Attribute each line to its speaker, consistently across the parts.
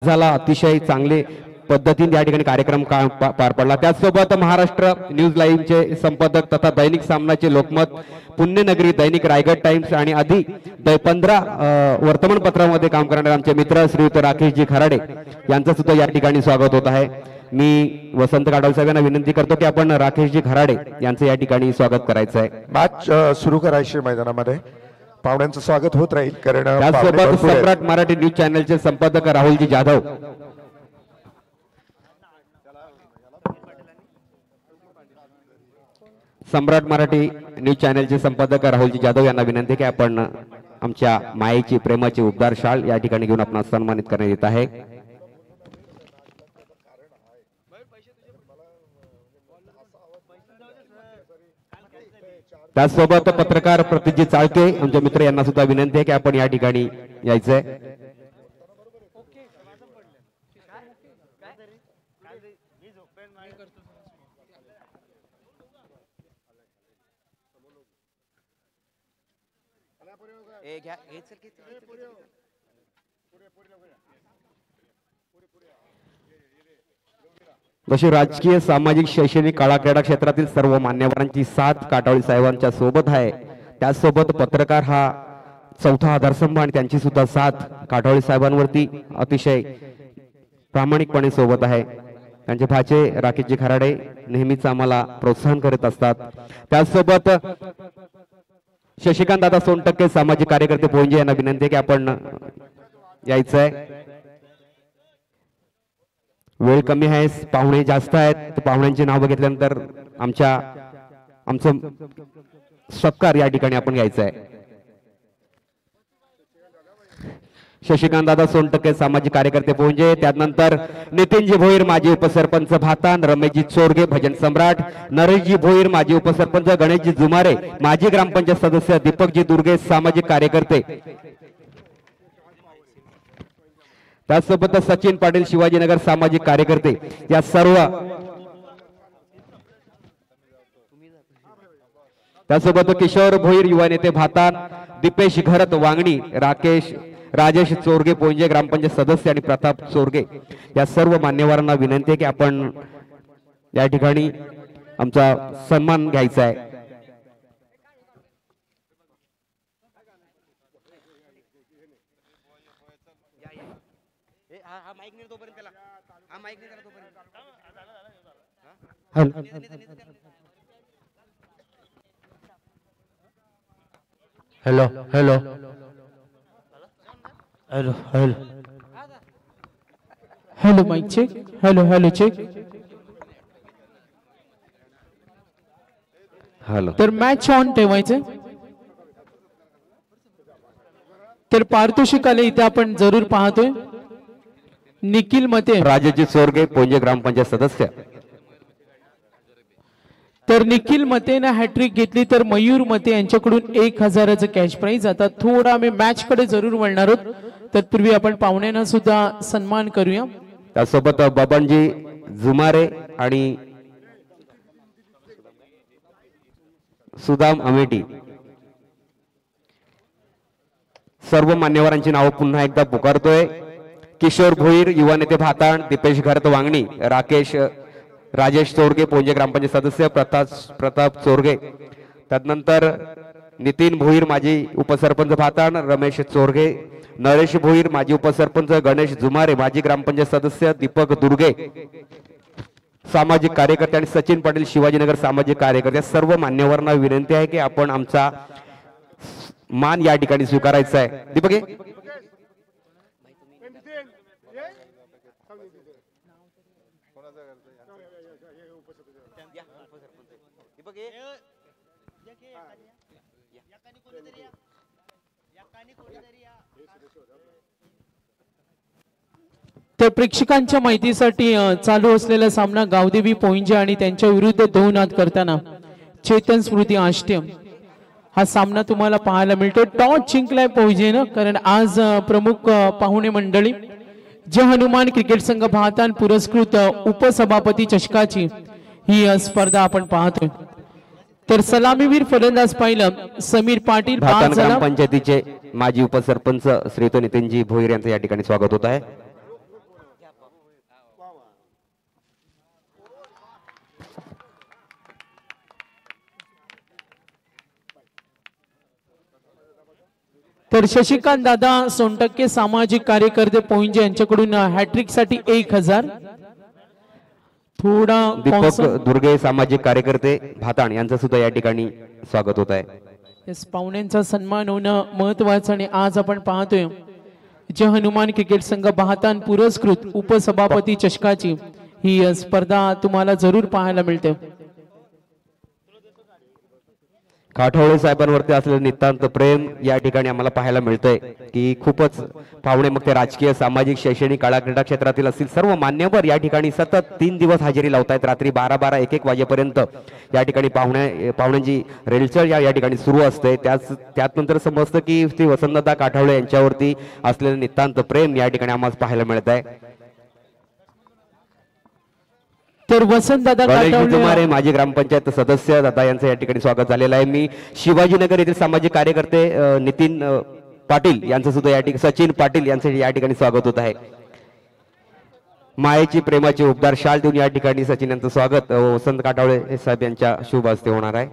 Speaker 1: झाला अतिशय चांगले पद्धतीने या ठिकाणी कार्यक्रम पार पडला। त्याचसोबत महाराष्ट्र न्यूज लाईव्हचे संपादक तथा दैनिक सामनाचे लोकमत, पुण्यनगरी, दैनिक रायगड टाइम्स आणि आधी 15 वर्तमानपत्रामध्ये काम करणारे आमचे मित्र श्रीयुत राकेशजी खराडे यांचं सुद्धा या ठिकाणी स्वागत होत आहे। मी वसंत काटोल साहेबांना विनंती करतो की आपण राकेशजी खराडे यांचं या ठिकाणी स्वागत करायचं आहे।
Speaker 2: मॅच सुरू करायची मैदानामध्ये पाहुण्यांचं स्वागत होत राहील। कारण
Speaker 1: त्याचसोबत सम्राट मराठी न्यूज चॅनलचे संपादक राहुलजी जाधव, सम्राट मराठी न्यूज चॅनलचे संपादक राहुलजी जाधव यांना विनंती की आपण आमच्या मायेची प्रेमाची उबदार शाल या ठिकाणी घेऊन आपण सन्मानित करण्यात येत आहे। त्याचसोबत पत्रकार प्रतिजी चाळके आमचे मित्र यांना सुद्धा विनंती आहे की आपण या ठिकाणी यायचंय। जशी राजकीय, सामाजिक, शैक्षणिक, कला क्रीडा क्षेत्रातील सर्व मान्यवरांची साथ काटावळी साहेबांच्या सोबत आहे। त्याचसोबत पत्रकार हा चौथा आधारस्तंभ आणि त्यांची सुद्धा साथ काटावळी साहेबांवरती अतिशय प्रामाणिकपणे सोबत आहे। त्यांचे भाचे राकेशजी खराडे नेहमीच आम्हाला प्रोत्साहन करत असतात। त्याचसोबत शशिकांत दादा सोनटक्के सामाजिक कार्यकर्ते पोंजे यांना विनंती आहे की आपण यायचंय। वेळ कमी आहे, पाहुणे जास्त आहेत, पाहुण्यांची नाव बघितल्यानंतर आमचं सत्कार या ठिकाणी आपण घ्यायचं आहे। शशिकांत दादा सोनटक्के सामाजिक कार्यकर्ते पोंजे, त्यानंतर नितीनजी भोईर माजी उपसरपंच भातान, रमेशजी चोरगे भजन सम्राट, नरेशजी भोईर माजी उपसरपंच, गणेशजी जुमारे माजी ग्रामपंचायत सदस्य, दीपकजी दुर्गे सामाजिक कार्यकर्ते, त्यासोबत सचिन पाटील शिवाजीनगर सामाजिक कार्यकर्ते, या सर्व त्यासोबत किशोर भोईर युवा नेते भातान, दीपेश घरत वांगणी, राजेश चोरगे पोंजे ग्रामपंचायत सदस्य आणि प्रताप चोरगे या सर्व मान्यवरांना विनंती आहे की आपण या ठिकाणी आमचा सन्मान घ्यायचा आहे।
Speaker 3: Hello hello hello hello hello mike check, hello hello check.
Speaker 1: Hello,
Speaker 3: तर मॅच ऑन ठेवायचं। तर पारितोषिकाला इथे आपण जरूर पाहतोय निखिल मते,
Speaker 1: राजेशजी चोरगे पोंजे ग्रामपंचायत सदस्य।
Speaker 3: तर निखिल मतेने हॅट्रिक घेतली तर मयूर मते यांच्याकडून 1000चं कॅश प्राइज। आता थोडा आम्ही मॅच कडे जरूर वळणार आहोत, तत्पूर्वी आपण पाहुण्यांना सुद्धा सन्मान करूया।
Speaker 1: त्यासोबत बबनजी जुमारे आणि सुदाम अमेठी सर्व मान्यवरांची नावं पुन्हा एकदा पुकारतोय। किशोर भोईर युवा नेते भाताण, दीपेश घरत वांगणी, राजेश चोरगे पोंजे ग्रामपंचायत सदस्य, प्रताप चोरगे, त्यानंतर नितीन भोईर माजी उपसरपंच भाताण, रमेश चोरगे, नरेश भोईर माजी उपसरपंच, गणेश जुमारे माजी ग्रामपंचायत सदस्य, दीपक दुर्गे सामाजिक कार्यकर्ते आणि सचिन पाटील शिवाजीनगर सामाजिक कार्यकर्ते सर्व मान्यवरांना विनंती आहे की आपण आमचा मान या ठिकाणी स्वीकारायचा आहे। दीपक
Speaker 3: तर प्रेक्षकांच्या माहितीसाठी चालू असलेला सामना गावदेवी पोंजे आणि त्यांच्या विरुद्ध 2 नाद करताना चेतन स्मृती आष्टे हा सामना तुम्हाला पाहायला मिळतो। टॉस जिंकलाय पोंजेनं, कारण आज प्रमुख पाहुणे मंडळी जे हनुमान क्रिकेट संघ भातान पुरस्कृत उपसभापती चषकाची ही स्पर्धा आपण पाहतोय। तर सलामीवीर फलंदाज पाहिलं समीर पाटील,
Speaker 1: ग्रामपंचायतीचे माजी उपसरपंच श्रीयुत नितीनजी भोईर यांचं या ठिकाणी स्वागत होत आहे।
Speaker 3: तर शशिकांत दादा सोनटक्के सामाजिक कार्यकर्ते पोंजे यांच्याकडून हॅट्रिक साठी 1000. थोडा
Speaker 1: दीपक दुर्गे सामाजिक कार्यकर्ते भाताण यांचं सुद्धा या ठिकाणी स्वागत होत आहे.
Speaker 3: येस, पाहुण्यांचा सन्मान होणं महत्वाचं आणि आज आपण पाहतोय जे हनुमान क्रिकेट संघ भाताण पुरस्कृत उपसभापती चषकाची ही स्पर्धा तुम्हाला जरूर पाहायला मिळते.
Speaker 1: काठोळे साहेबांवरती असलेलं नितांत प्रेम या ठिकाणी आम्हाला पाहायला मिळतंय की खूपच पाहुणे मग ते राजकीय सामाजिक शैक्षणिक कला क्रीडा क्षेत्रातील असतील सर्व मान्यवर या ठिकाणी सतत 3 दिवस हजेरी लावतायत. रात्री 12-12 1-1 वाजेपर्यंत या ठिकाणी पाहुण्यांची रेलचल या ठिकाणी सुरू असते. त्यात नंतर समजतं की श्री वसंतदादा काठोळे यांच्यावरती असलेलं नितांत प्रेम या ठिकाणी आम्हाला पाहायला मिळत आहे.
Speaker 3: तर वसंतदादा
Speaker 1: काठोळे माजी ग्रामपंचायत सदस्य दादा यांचं या ठिकाणी स्वागत झालेलं आहे. मी शिवाजीनगर येथील सामाजिक कार्यकर्ते नितीन पाटील यांचं सुद्धा या ठिकाणी सचिन पाटील यांचं या ठिकाणी स्वागत होत आहे. मायेची प्रेमाची उबदार शाल देऊन या ठिकाणी सचिन यांचं स्वागत वसंत काठोळे साहेब यांच्या शुभ हस्ते होणार आहे.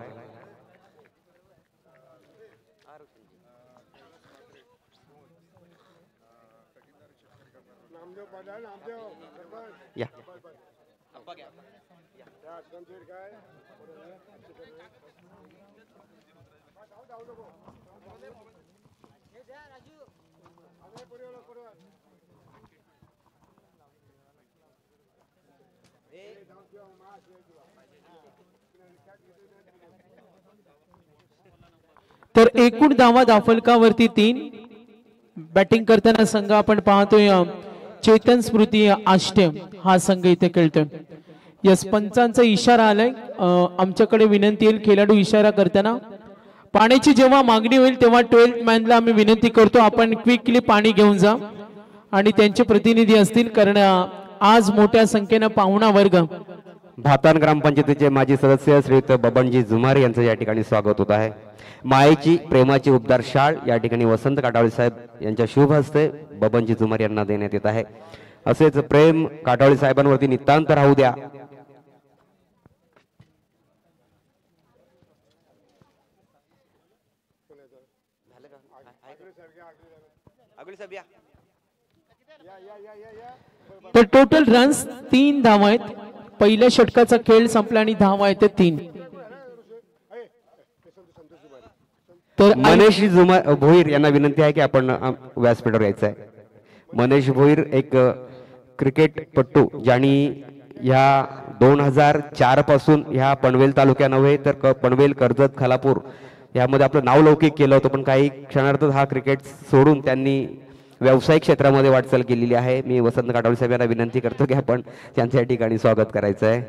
Speaker 1: या
Speaker 3: तर एकूण धावा दाफलकावरती 3. बॅटिंग करताना संघ आपण पाहतोय चेतन स्मृती आष्टे हा संघ इथे खेळतोय. यस, पंचांचा इशारा आलाय. आमच्याकडे विनंती येईल खेळाडू इशारा करताना पाण्याची जेव्हा मागणी होईल तेव्हा 12th मॅनला आम्ही विनंती करतो आपण क्विकली पाणी घेऊन जा आणि त्यांचे प्रतिनिधी असतील कारण आज मोठ्या संख्येने पाहुणा वर्ग.
Speaker 1: भाताण ग्रामपंचायतीचे माजी सदस्य श्रीयुत बबनजी जुमारे यांचं या ठिकाणी स्वागत होत आहे. मायेची प्रेमाची उबदार शाळ या ठिकाणी वसंत काठोळे साहेब यांच्या शुभ हस्ते बबनजी जुमारे यांना देण्यात येत आहे. असेच प्रेम काठोळे साहेबांवरती नितांत राहू द्या.
Speaker 3: तर टोटल रन्स 3 धावा आहेत. पहिल्या षटकाचा खेळ संपला आणि धावा आहेत 3. तर
Speaker 1: मनीष भोईर यांना विनंती आहे की आपण व्यासपीठावर यायचं आहे. मनीष भोईर एक क्रिकेटपटू ज्यांनी ह्या 2004 पासून ह्या पनवेल तालुक्या नव्हे तर पनवेल कर्जत खालापूर यामध्ये आपलं नाव लौकिक केलं होतं पण काही क्षणार्थ हा क्रिकेट सोडून त्यांनी व्यावसायिक क्षेत्रामध्ये वाटचाल केलेली आहे. मी वसंत काठोळे साहेब यांना विनंती करतो की आपण त्यांच्या ठिकाणी स्वागत करायचं आहे.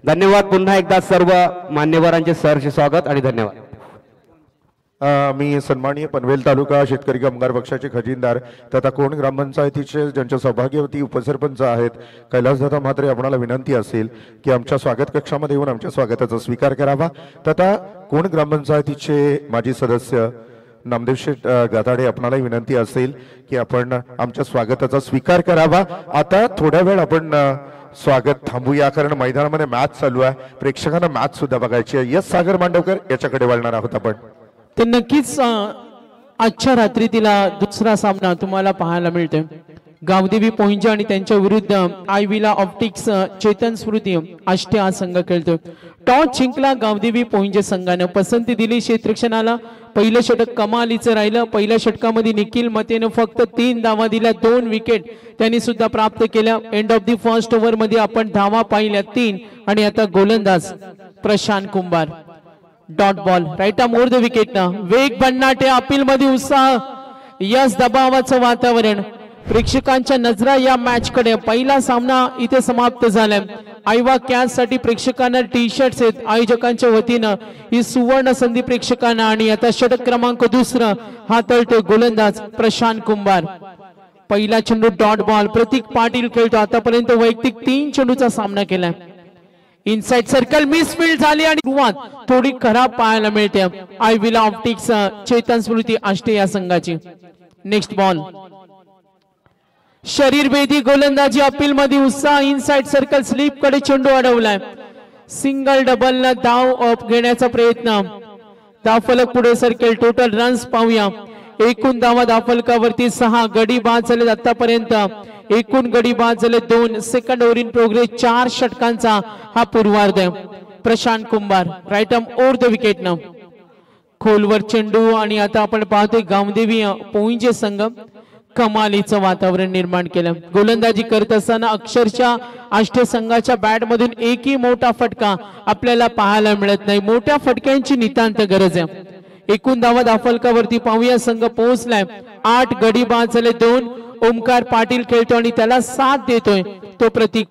Speaker 1: धन्यवाद. पुन्हा एकदा सर्व मान्यवरांचे सहर्ष स्वागत आणि धन्यवाद.
Speaker 2: मी सन्माननीय पनवेल तालुका शेतकरी कामगार पक्षाचे खजिनदार तथा कोण ग्रामपंचायतीचे ज्यांच्या सौभाग्यवती उपसरपंच आहेत कैलासदादा म्हात्रे आपणाला विनंती असेल की आमच्या स्वागत कक्षामध्ये येऊन आमच्या स्वागताचा स्वीकार करावा. तथा कोण ग्रामपंचायतीचे माजी सदस्य नामदेव शेठ गाताडे आपणाला विनंती असेल की आपण आमच्या स्वागताचा स्वीकार करावा. आता थोड्या वेळ आपण स्वागत थांबूया कारण मैदानामध्ये मॅच चालू आहे. प्रेक्षकांना मॅच सुद्धा बघायची आहे. यस सागर मांडवकर याच्याकडे वळणार आहोत आपण.
Speaker 3: तर नक्कीच आजच्या रात्री तिला दुसरा सामना तुम्हाला पाहायला मिळतोय. गावदेवी पोंजे आणि त्यांच्या विरुद्ध आयविला ऑप्टिक्स चेतन स्मृती आष्टे हा संघ खेळतोय. टॉस जिंकला गावदेवी पोंजे संघानं. पसंती दिली क्षेत्ररक्षणाला. पहिलं षटक कमालीचं राहिलं. पहिल्या षटकामध्ये निखिल मतेनं फक्त 3 धावा दिल्या. 2 विकेट त्यांनी सुद्धा प्राप्त केल्या. End of the first over मध्ये आपण धावा पाहिल्या 3 आणि आता गोलंदाज Prashant Kumbhar. Dot ball right more the wicket ना. वेग भन्नाटे अपील मध्ये उत्साह. यस, दबावाचं वातावरण. प्रेक्षकांच्या नजरा या मॅच कडे. पहिला सामना इथे समाप्त झालाय. आयवा कॅच साठी प्रेक्षकांना टी शर्ट्स आहेत आयोजकांच्या वतीनं. ही सुवर्ण संधी प्रेक्षकांना. आणि आता षटक क्रमांक 2 हाताळतोय गोलंदाज प्रशांत कुंभार. पहिला चेंडू डॉट बॉल. प्रतीक पाटील खेळतो. आतापर्यंत वैयक्तिक 3 चेंडूचा सामना केलाय. इनसाइड सर्कल मिसफील्ड झाली आणि सुरुवात थोडी खराब पाहायला मिळते आयविला ऑप्टिक्स चेतन स्मृती आष्टे या संघाची. Next ball. शरीरभेदी गोलंदाजी अपील मध्ये उत्साह. इनसाइड सर्कल स्लीप कडे चेंडू अडवलाय. सिंगल डबल न धाव घेण्याचा प्रयत्न. धावफलक पुढे सरकेल. टोटल रन्स पाहूया. एकूण धावा धावफलकावरती 6 गडी बाद झाले आतापर्यंत एकूण गडी बाद झाले 2 सेकंड ओव्हर इन प्रोग्रेस 4 षटकांचा हा पूर्वार्ध आहे Prashant Kumbhar right arm over the wicket न खोलवर चेंडू आणि आता आपण पाहतोय गावदेवी पोईंचे संघ कमालीचं वातावरण निर्माण केलं गोलंदाजी करत असताना अक्षरशः आष्टे संघाच्या बॅट मधून एकही मोठा फटका आपल्याला पाहायला मिळत नाही मोठ्या फटक्यांची नितांत गरज आहे एकूण धावा धावफलकावरती पाहूया संघ पोहोचलाय 8 गडी बाद झाले 2 ओमकार पाटील खेळतो आणि त्याला साथ देतोय तो प्रतीक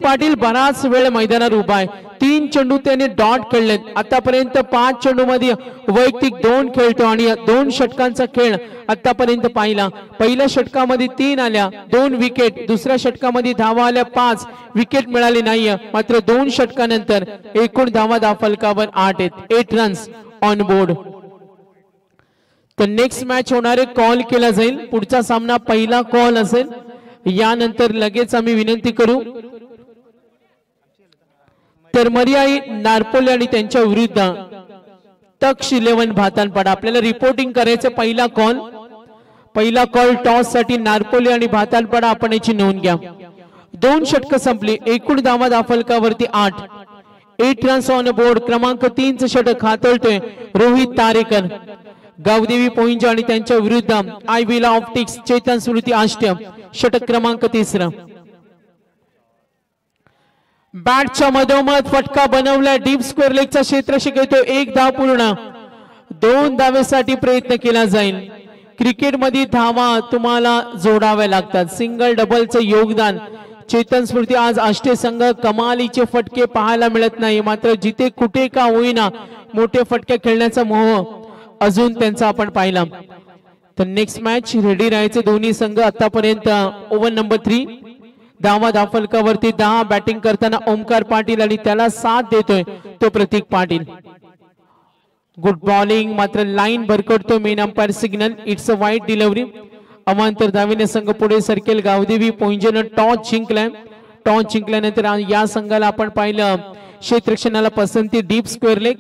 Speaker 3: पाटील बराच वेळ मैदानावर उभा आहे 3 चेंडू त्याने डॉट खेळलेत आतापर्यंत 5 चेंडू मध्ये वैयक्तिक 2 खेळतो आणि 2 षटकांचा खेळ आतापर्यंत पाहिला पहिल्या षटकामध्ये 3 आल्या 2 विकेट दुसऱ्या षटकामध्ये धावा आल्या 5 विकेट मिळाली नाहीये मात्र 2 षटकानंतर एकूण धावा धावफलकावर 8 आहेत 8 रन्स ऑन बोर्ड तर नेक्स्ट मॅच होणारे कॉल केला जाईल पुढचा सामना पहिला कॉल असेल यानंतर लगेच आम्ही विनंती करू तर मर्याई नारपोले आणि त्यांच्या विरुद्ध तक्ष 11 भातानपाडा आपल्याला रिपोर्टिंग करायचं पहिला कॉल टॉस साठी नारपोले आणि भातानपाडा आपण याची नोंद घ्या 2 षटक संपली एकूण धावा धावफलकावरती 8 रन्स ऑन बोर्ड क्रमांक 3 चं षटक हातळतोय रोहित तारेकर गावदेवी पोईंज आणि त्यांच्या विरुद्ध आय विला ऑप्टिक्स चेतन स्मृती आष्टे षटक क्रमांक 3 बॅटच्या मधोमध फटका बनवलाय डीप स्क्वेअर लेगचा क्षेत्ररक्षक येतो 1 धाव पूर्ण 2 धावेसाठी प्रयत्न केला जाईल क्रिकेटमध्ये धावा तुम्हाला जोडाव्या लागतात सिंगल डबलचं योगदान चेतन स्मृती आज आष्टे संघ कमालीचे फटके पाहायला मिळत नाही मात्र जिथे कुठे का होईना मोठे फटके खेळण्याचा मोह अजून त्यांचा आपण पाहिला तर नेक्स्ट मॅच रेडी राहायचे दोन्ही संघ आतापर्यंत ओव्हर नंबर 3 धावा धावफलकावरती 10 बॅटिंग करताना ओमकार पाटील आणि त्याला साथ देतोय तो प्रतीक पाटील गुड बॉलिंग मात्र लाईन भरकडतो main umpire signal it's a wide delivery अमांतर धावेने संघ पुढे सरकेल गावदेवी पोईंजन टॉस जिंकल्यानंतर या संघाला आपण पाहिलं क्षेत्ररक्षणाला पसंती डीप स्क्वेअर लेग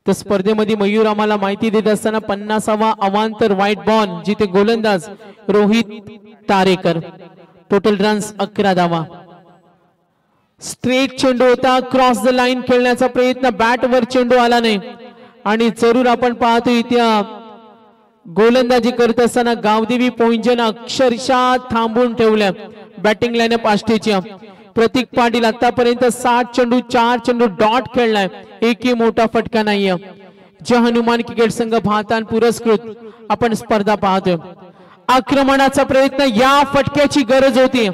Speaker 3: तर स्पर्धेमध्ये मयूर आम्हाला माहिती देत असताना 50वा अवांतर व्हाईट बॉल जिथे गोलंदाज रोहित तारेकर टोटल रन्स 11 धावा स्ट्रेट चेंडू होता क्रॉस द लाईन खेळण्याचा प्रयत्न बॅटवर चेंडू आला नाही आणि जरूर आपण पाहतो इथे गोलंदाजी करत असताना गावदेवी पोईंजन अक्षरशः थांबून ठेवल्या बॅटिंग लाईनअप आष्टेची प्रतीक पाटील आतापर्यंत 7 चेंडू 4 चेंडू डॉट खेळलाय एकही मोठा फटका नाहीये जय हनुमान क्रिकेट संघ भातान पुरस्कृत आपण स्पर्धा पाहतोय आक्रमणाचा प्रयत्न या फटक्याची गरज होती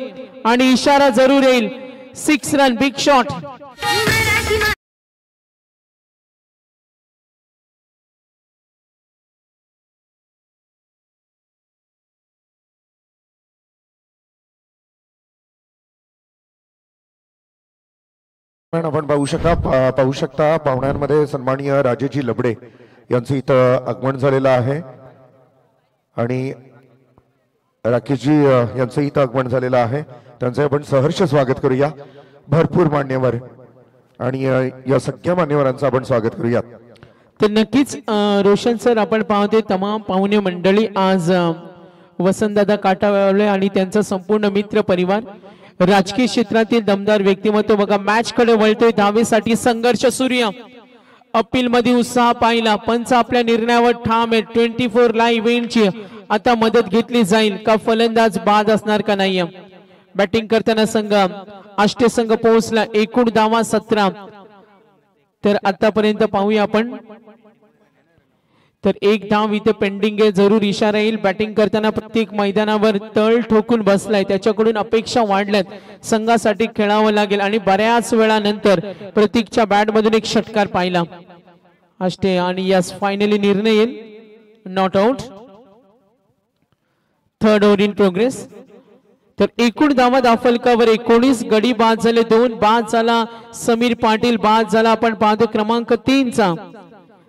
Speaker 3: आणि इशारा जरूर येईल 6 रन बिग शॉट
Speaker 2: आपण पाहू शकता पाहुण्यांमध्ये सन्माननीय राजेजी लबडे यांचं इथं आगमन झालेलं आहे आणि राकेशजी यांचं इथं आगमन झालेलं आहे त्यांचं आपण सहर्ष स्वागत करूया भरपूर मान्यवर आणि या सगळ्या मान्यवरांचं आपण स्वागत करूया
Speaker 3: तर नक्कीच रोशन सर आपण पाहतोय तमाम पाहुणे मंडळी आज वसंतदादा काटावले आणि त्यांचा संपूर्ण मित्र परिवार राजकीय क्षेत्रातील दमदार व्यक्तिमत्व बघा मॅच कडे वळतोय धावेसाठी संघर्ष सूर्य अपील मध्ये उत्साह पाहिला पंच आपल्या निर्णयावर ठाम आहे 24 लाईव्ह इव्हेंटची आता मदत घेतली जाईल का फलंदाज बाद असणार का नाही बॅटिंग करताना संघ आष्टे संघ पोहोचला एकूण धावा 17 तर आतापर्यंत पाहूया आपण तर 1 धाव इथे पेंडिंग आहे जरूर इशारा येईल बॅटिंग करताना प्रत्येक मैदानावर तळ ठोकून बसलाय त्याच्याकडून अपेक्षा वाढल्यात संघासाठी खेळावं लागेल आणि बऱ्याच वेळानंतर प्रतीकच्या बॅट मधून एक षटकार पाहिला आष्टे आणि यस फायनली निर्णय येईल not out third over in progress तर एकूण धावा धावफलकावर 19 गडी बाद झाले 2 बाद झाला समीर पाटील बाद झाला आपण पाहतो क्रमांक 3 चा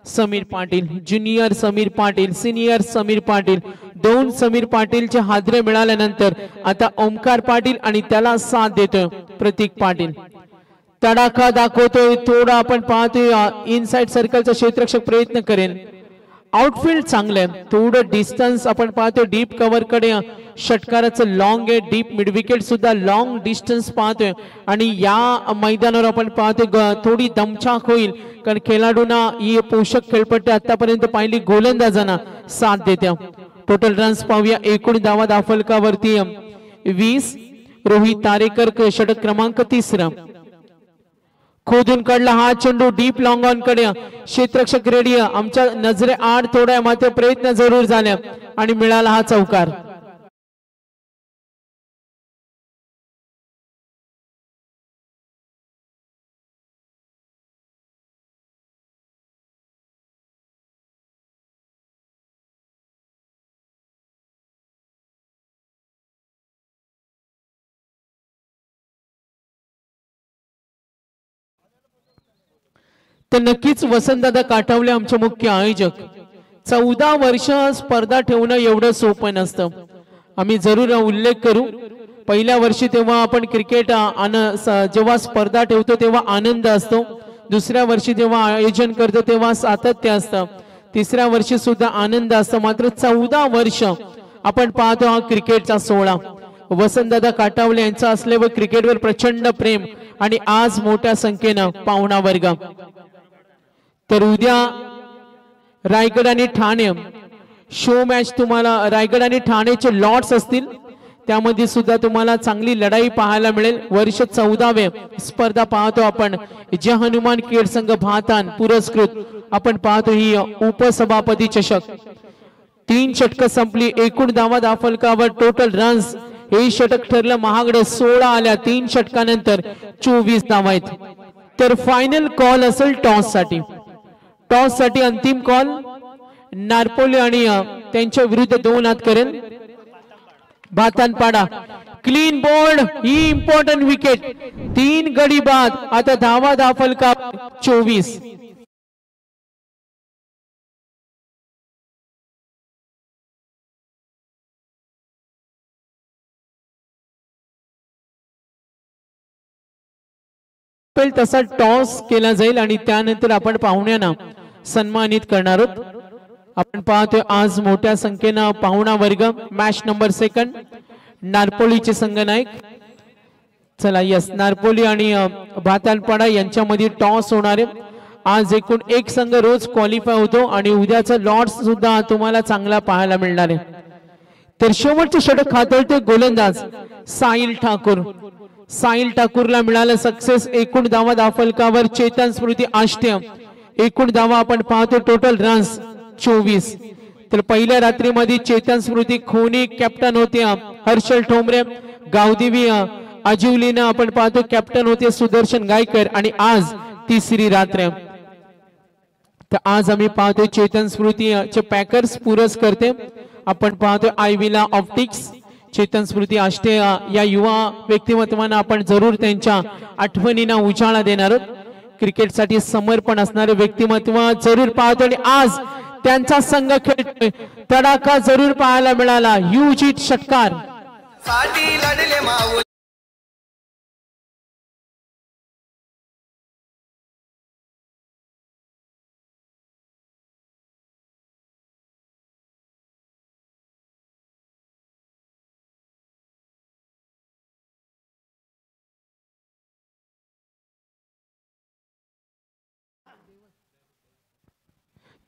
Speaker 3: समीर पाटील ज्युनियर समीर पाटील सिनियर समीर पाटील 2 समीर पाटीलचे हादरे मिळाल्यानंतर आता ओमकार पाटील आणि त्याला साथ देतोय प्रतीक पाटील तडाखा दाखवतोय थोडा आपण पाहतोय इनसाइड सर्कलचा क्षेत्ररक्षक प्रयत्न करेल आउटफील्ड चांगलं आहे, थोडं डिस्टन्स आपण पाहतो डीप कव्हर कडे षटकाराचं लॉंग आहे, डीप मिड विकेट सुद्धा लॉंग डिस्टन्स पाहतोय आणि या मैदानावर आपण पाहतोय थोडी दमछाक होईल कारण खेळाडूंना ही पोषक खेळपट्टी आतापर्यंत पाहिली गोलंदाजांना साथ देत्या. टोटल रन्स पाहूया. एकूण धावा दाफलकावरती 20. रोहित तारेकर षटक क्रमांक 3. खोदून काढला हा चेंडू डीप लॉंग ऑन कडे, क्षेत्ररक्षक रेडी, आमच्या नजरे आड थोड्या मात्र प्रयत्न जरूर झाले आणि मिळाला हा चौकार. तर नक्कीच वसंतदादा काठवले आमचे मुख्य आयोजक. 14 वर्ष स्पर्धा ठेवणं एवढं सोपं नसतं. आम्ही जरूर उल्लेख करू, पहिल्या वर्षी तेव्हा आपण क्रिकेट जेव्हा स्पर्धा ठेवतो तेव्हा आनंद असतो, दुसऱ्या वर्षी जेव्हा आयोजन करतो तेव्हा सातत्य असतं, तिसऱ्या वर्षी सुद्धा आनंद असतो. मात्र 14 वर्ष आपण पाहतो हा क्रिकेटचा सोहळा. वसंतदादा काटावले यांचं असलेलं क्रिकेटवर प्रचंड प्रेम आणि आज मोठ्या संख्येनं पाहुणा वर्ग. तर उद्या रायगड आणि ठाणे शो मॅच तुम्हाला, रायगड आणि ठाणेचे लॉट्स असतील, त्यामध्ये सुद्धा तुम्हाला चांगली लढाई पाहायला मिळेल. वर्ष 14वे स्पर्धा पाहतो आपण, जय हनुमान क्रीडा संघ भातान पुरस्कृत आपण पाहतो ही उपसभापती चषक. 3 षटक संपली, एकूण धावा दाफलकावर टोटल रन्स हे षटक ठरलं महागडे 16 आल्या 3 षटकानंतर 24 धावा आहेत. तर फायनल कॉल असेल टॉस साठी. टॉस साठी अंतिम कॉल नारपोली आणि त्यांच्या विरुद्ध 2 हात करेल भातानपाडा. क्लीन बोर्ड, ही इम्पॉर्टंट विकेट, 3 गडी बाद. आता धावा दाफलका 24. तसा टॉस केला जाईल आणि त्यानंतर आपण पाहुण्यांना सन्मानित करणार आहोत. आपण पाहतोय आज मोठ्या संख्येनं पाहुणा वर्ग. Match number 2 नारपोलीचे संघनायक. चला यस, नारपोली आणि भातानपाडा यांच्यामध्ये टॉस होणार आहे. आज एकूण एक संघ रोज क्वालिफाय होतो आणि उद्याचा लॉट्स सुद्धा तुम्हाला चांगला पाहायला मिळणार आहे. तर शेवटचे षटक हाताळतोय गोलंदाज साहिल ठाकूर. साहिल ठाकूरला मिळालं सक्सेस. एकूण धावा दाफलकावर चेतन स्मृती आष्टे. एकूण धावा आपण पाहतो टोटल रन्स 24. तर पहिल्या रात्रीमध्ये चेतन स्मृती खोनी कॅप्टन होते, हर्षल ठोंबरे, गावदेवी अजिवलीना आपण पाहतो कॅप्टन होते सुदर्शन गायकर. आणि आज तिसरी रात्र. तर आज आम्ही पाहतो चेतन स्मृतीचे पॅकर्स पुरस्कर्ते आपण पाहतो आयविला ऑप्टिक्स. चेतन स्मृती आष्टे या युवा व्यक्तिमत्वांना आपण जरूर त्यांच्या आठवणींना उजाळा देणार आहोत. क्रिकेटसाठी समर्पण असणारे व्यक्तिमत्व जरूर पाहतो आणि आज त्यांचा संघ खेळतोय. तडाखा जरूर पाहायला मिळाला. ह्यूज हिट षटकार.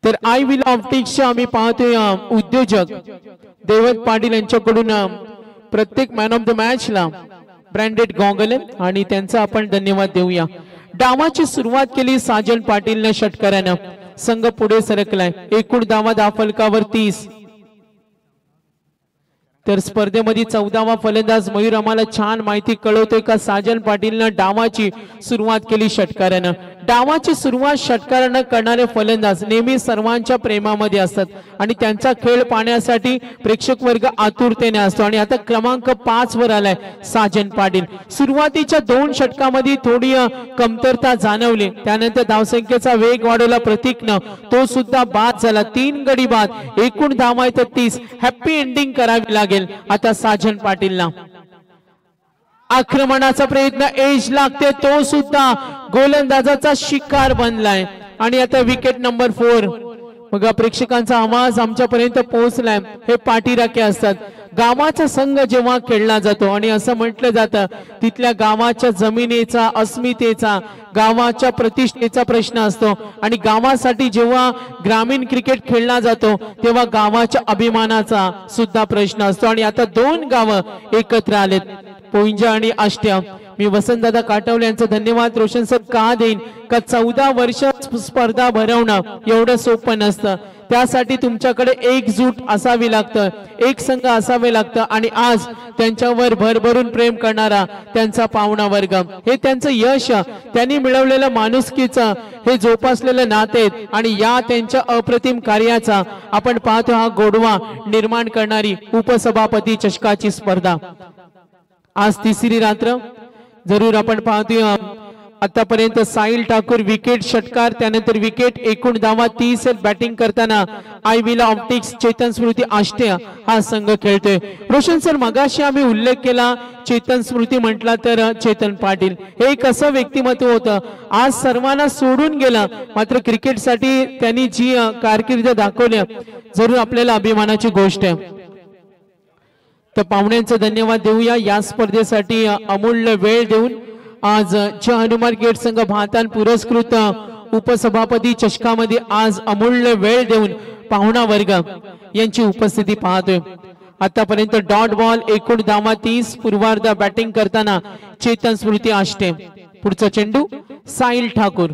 Speaker 3: तर आय विल ऑप्टिक्सच्या आम्ही पाहतोय उद्योजक देवत पाटील यांच्याकडून प्रत्येक मॅन ऑफ द मॅचला ब्रँडेड गॉगल आणि त्यांचा आपण धन्यवाद देऊया. डावाची सुरुवात केली साजन पाटीलने षटकारानं. संघ पुढे सरकलाय. एकूण धावा दाफलकावर 30. तर स्पर्धेमध्ये 14वा फलंदाज मयूर आम्हाला छान माहिती कळवतोय का साजन पाटीलनं डावाची सुरुवात केली षटकारानं. डावाची सुरुवात षटकारानं करणारे फलंदाज नेहमी सर्वांच्या प्रेमामध्ये असतात आणि त्यांचा खेळ पाहण्यासाठी प्रेक्षक वर्ग आतुरतेने असतो. आणि आता क्रमांक 5 वर आलाय साजन पाटील. सुरुवातीच्या 2 षटकामध्ये थोडी कमतरता जाणवली, त्यानंतर धावसंख्येचा वेग वाढवला प्रतीकनं, तो सुद्धा बाद झाला. 3 गडी बाद. एकूण धावा 30. हॅप्पी एंडिंग करावी लागेल आता साजन पाटीलला. आक्रमणाचा प्रयत्न एज लागते, तो सुद्धा गोलंदाजाचा शिकार बनलाय. आणि आता विकेट नंबर 4 मग प्रेक्षकांचा आवाज आमच्यापर्यंत पोहोचलाय. हे पाठीराखे असतात. गावाचा संघ जेव्हा खेळला जातो आणि असं म्हटलं जातं तिथल्या गावाच्या जमिनीचा, अस्मितेचा, गावाच्या प्रतिष्ठेचा प्रश्न असतो आणि गावासाठी जेव्हा ग्रामीण क्रिकेट खेळला जातो तेव्हा गावाच्या अभिमानाचा सुद्धा प्रश्न असतो. आणि आता दोन गावं एकत्र आलेत, पोंजा आणि आष्ट्या. मी वसंतदादा काटवले यांचं धन्यवाद रोशन सर का देईन का 14 वर्ष स्पर्धा भरवणं एवढं सोपं नसतं. त्यासाठी तुमच्याकडे एकजूट असावी लागतं, एक संघ असावे लागतं आणि आज त्यांच्यावर भरभरून प्रेम करणारा त्यांचा पाहुणा वर्ग, हे त्यांचं यश, त्यांनी मिळवलेलं माणुसकीचं हे जोपासलेलं नाते आणि या त्यांच्या अप्रतिम कार्याचा आपण पाहतो हा गोडवा निर्माण करणारी उपसभापती चषकाची स्पर्धा. आज तिसरी रात्र जरूर आपण पाहतोय. आतापर्यंत साहिल ठाकूर विकेट षटकार, त्यानंतर विकेट, एकूण धावा 30. बॅटिंग करताना आयविला ऑप्टिक्स चेतन स्मृती आष्ट्या हा संघ खेळतोय. रोशन सर मगाशी आम्ही उल्लेख केला, चेतन स्मृती म्हटला तर चेतन पाटील हे एक असं व्यक्तिमत्व होतं, आज सर्वांना सोडून गेलं मात्र क्रिकेटसाठी त्यांनी जी कारकीर्द दाखवली जरूर आपल्याला अभिमानाची गोष्ट आहे. तर पाहुण्यांचा धन्यवाद देऊया या स्पर्धेसाठी अमूल्य वेळ देऊन. आज जय हनुमान गेट संघ भातान पुरस्कृत उपसभापती चषकामध्ये आज अमूल्य वेळ देऊन पाहुणा वर्ग यांची उपस्थिती पाहतोय. आतापर्यंत डॉट बॉल, एकूण धावा 30. पूर्वार्ध बॅटिंग करताना चेतन स्मृती आष्टे. पुढचा चेंडू साहिल ठाकूर,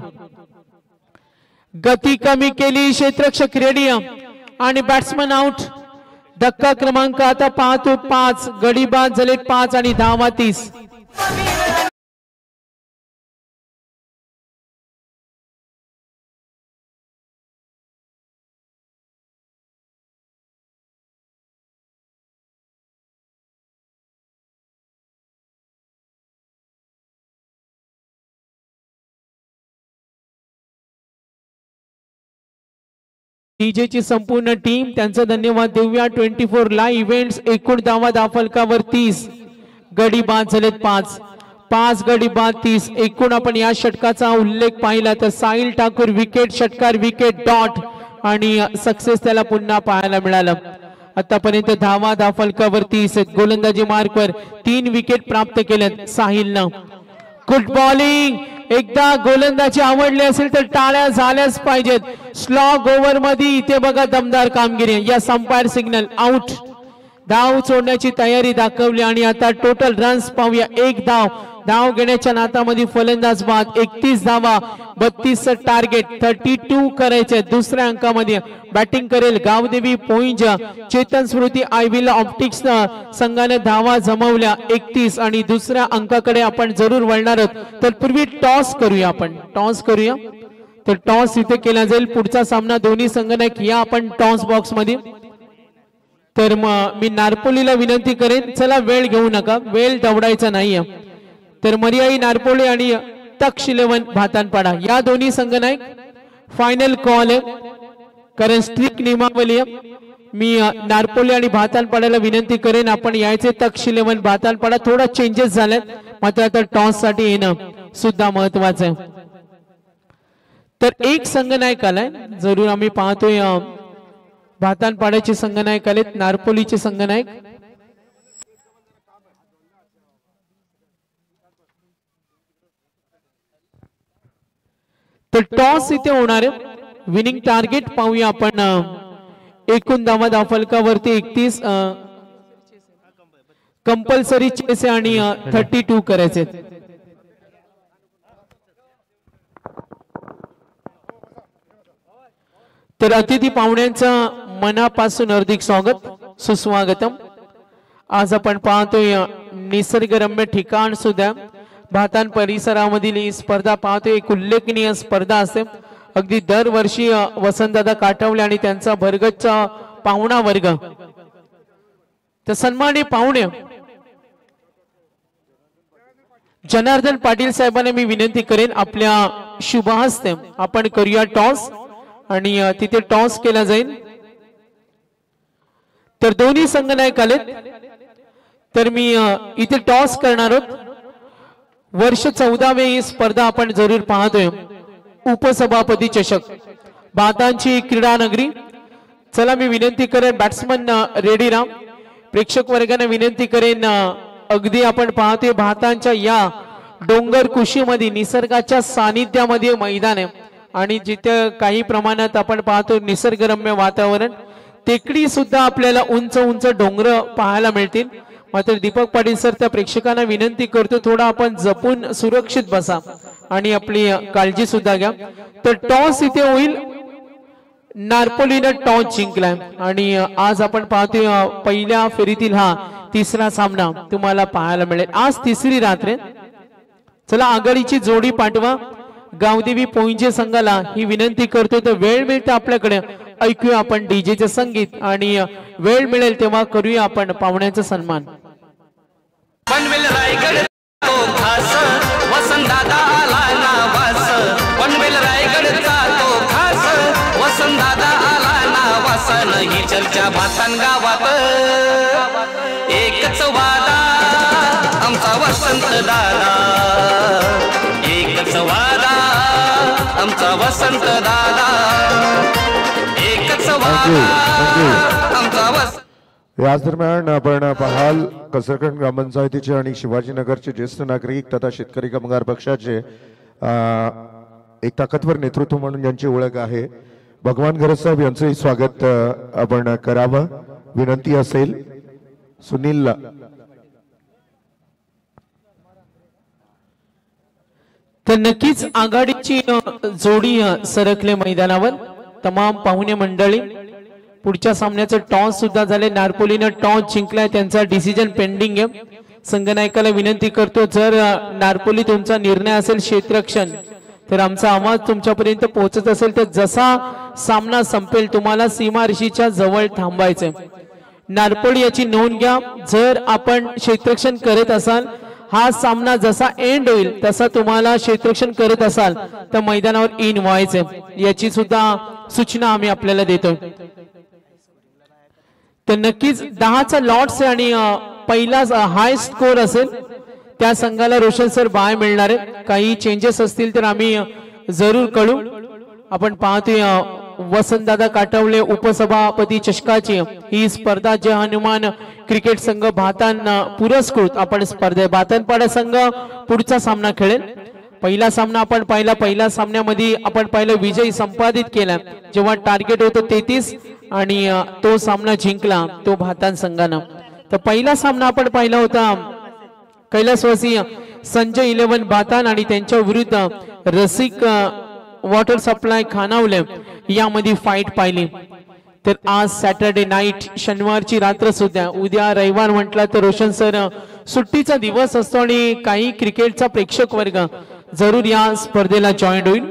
Speaker 3: गती कमी केली, क्षेत्ररक्षक रेडी आणि बॅट्समन आउट. धक्का क्रमांक आता पाहतो 5, गडी बाद झाले 5 आणि धावा 30. डीजे ची संपूर्ण टीम त्यांचा धन्यवाद देऊया. 24 लाईव्ह इव्हेंट्स, एकूण धावा धावफलकावर 30, गडी बाद झालेत 5, 5 गडी बाद 30. एकूण आपण या षटकाचा उल्लेख पाहिला तर साहिल ठाकूर विकेट षटकार, विकेट, डॉट आणि सक्सेस त्याला पुन्हा पाहायला मिळालं. आतापर्यंत धावा धावफलकावर 30 आहेत. गोलंदाजी मार्कवर 3 विकेट प्राप्त केल्यात साहिलनं. गुड बॉलिंग, एकदा गोलंदाजी आवडली असेल तर टाळ्या झाल्याच पाहिजेत. स्लॉग ओव्हर मध्ये इथे बघा दमदार कामगिरी. या अंपायर सिग्नल आउट, धाव सोडण्याची तयारी दाखवली आणि आता टोटल रन्स पाहूया. 1 धाव, धाव घेण्याच्या नातामध्ये फलंदाज बाद. 31 धावा, 32 टार्गेट, 32 करायचे. दुसऱ्या अंकामध्ये बॅटिंग करेल गावदेवी पोंज. चेतन स्मृती आयविला ऑप्टिक्स संघाने धावा जमवल्या 31 आणि दुसऱ्या अंकाकडे आपण जरूर वळणार आहोत. तर पूर्वी टॉस करूया, आपण टॉस करूया. तर टॉस इथे केला जाईल. पुढचा सामना दोन्ही संघाने या आपण टॉस बॉक्स मध्ये. तर मी नारपोलीला विनंती करेन, चला वेळ घेऊ नका, वेळ दवडायचा नाहीये. तर मर्याई नारपोली आणि तक्ष 11 भातानपाडा या दोन्ही संघनायक फायनल कॉल आहे, कारण स्ट्रिक्ट नियमावली आहे. मी नारपोली आणि भातानपाड्याला विनंती करेन आपण यायचे. तक्ष 11 भातानपाडा थोडा चेंजेस झालेत मात्र आता टॉस साठी येणं सुद्धा महत्वाचं आहे. तर एक संघनायक आलाय, जरूर आम्ही पाहतोय. भातानपाड्याचे संघनायक आलेत, नारपोलीचे संघनायक. तर टॉस इथे होणार आहे. विनिंग टार्गेट पाहूया आपण. एकूण धावा धावफलकावरती 31, कंपल्सरी चेस आणि 32 करायचे. तर अतिथी पाहुण्यांचं मनापासून हार्दिक स्वागत, सुस्वागतम. आज आपण पाहतोय निसर्गरम्य ठिकाण सुद्धा भातान परिसरामधील ही स्पर्धा पाहतोय. एक उल्लेखनीय स्पर्धा असते. अगदी दरवर्षी वसंतदादा काटवले आणि त्यांचा भरगच्चा पाहुणा वर्ग, तर सन्माननीय पाहुणे जनार्दन पाटील साहेबांना मी विनंती करेन आपल्या शुभ हस्ते आपण करूया टॉस आणि तिथे टॉस केला जाईल. तर दोन्ही संघनायक आलेत. तर मी इथे टॉस करणार आहोत. वर्ष 14वे ही स्पर्धा आपण जरूर पाहतोय. उपसभापती चषक भातांची क्रीडा नगरी. चला मी विनंती करेन बॅट्समन रेडी राम. प्रेक्षक वर्गाने विनंती करेन अगदी आपण पाहतोय भातांच्या या डोंगर कुशीमध्ये निसर्गाच्या सानिध्यामध्ये मैदान आहे आणि जिथे काही प्रमाणात आपण पाहतो निसर्गरम्य वातावरण. टेकडी सुद्धा आपल्याला उंच उंच डोंगर पाहायला मिळतील. मात्र दीपक पाटील सर त्या प्रेक्षकांना विनंती करतो थोडा आपण जपून सुरक्षित बसा आणि आपली काळजी सुद्धा घ्या. तर टॉस इथे होईल. नारपोलीने टॉस जिंकलाय आणि आज आपण पाहतोय पहिल्या फेरीतील हा तिसरा सामना तुम्हाला पाहायला मिळेल. आज तिसरी रात्र. चला आघाडीची जोडी पाठवा. गावदेवी पोईंजे संघाला ही विनंती करतो. तर वेळ मिळते आपल्याकडे ऐकूया आपण डीजेचे संगीत आणि वेळ मिळेल तेव्हा करूया आपण पाहुण्यांचा सन्मान.
Speaker 4: पनवेल रायगड तो खास वसंतदादा आला नावास. पनवेल रायगडचा तो खास वसंतदादा आला नावास. ही चर्चा भातान गावात एकच वादा आमचा वसंत दादा. एकच वादा आमचा वसंत दादा. एकच वादा आमचा वसंत.
Speaker 2: याच दरम्यान आपण पाहाल कसरकण ग्रामपंचायतीचे आणि शिवाजीनगरचे ज्येष्ठ नागरिक तथा शेतकरी कामगार पक्षाचे एक ताकदवर नेतृत्व म्हणून ज्यांची ओळख आहे भगवान गरज साहेब यांचंही स्वागत आपण करावं विनंती असेल. सुनील
Speaker 3: तर नक्कीच आघाडीची जोडी सरकले मैदानावर. तमाम पाहुणे मंडळी पुढच्या सामन्याचं टॉस सुद्धा झाले. नारपोलीने टॉस जिंकलाय. त्यांचा डिसिजन पेंडिंग आहे. संघनायकाला विनंती करतो जर नारपोली तुमचा निर्णय असेल क्षेत्ररक्षण तर आमचा आवाज तुमच्यापर्यंत पोहोचत असेल तर जसा सामना संपेल तुम्हाला सीमारेषेच्या जवळ थांबायचंय. नारपोली याची नोंद घ्या. जर आपण क्षेत्ररक्षण करत असाल हा सामना जसा एंड होईल तसा तुम्हाला क्षेत्ररक्षण करत असाल तर मैदानावर इन व्हायचंय. याची सुद्धा सूचना आम्ही आपल्याला देतोय. तर नक्कीच 10चा लॉट्स आहे आणि पहिला हाय स्कोर असेल त्या संघाला रोशन सर बाय मिळणार आहे. काही चेंजेस असतील तर आम्ही जरूर कळू. आपण पाहतोय वसंतदादा काटवले उपसभापती चषकाची ही स्पर्धा जय हनुमान क्रिकेट संघ भातान पुरस्कृत आपण स्पर्धा भातनपाडा संघ पुढचा सामना खेळेल. पहिला सामना आपण पाहिला. पहिल्या सामन्यामध्ये आपण पाहिलं विजय संपादित केला जेव्हा टार्गेट होतं 33 आणि तो सामना जिंकला तो भातान संघानं. तर पहिला सामना आपण पाहिला होता कैलासवासी संजय 11 भातान आणि त्यांच्या विरुद्ध रसिक वॉटर सप्लाय खानावले यामध्ये फाईट पाहिली. तर आज सॅटर्डे नाईट शनिवारची रात्र सुद्धा उद्या रविवार म्हटलं तर रोशन सर सुट्टीचा दिवस असतो आणि काही क्रिकेटचा प्रेक्षक वर्ग जरूर या स्पर्धेला जॉईन होईल.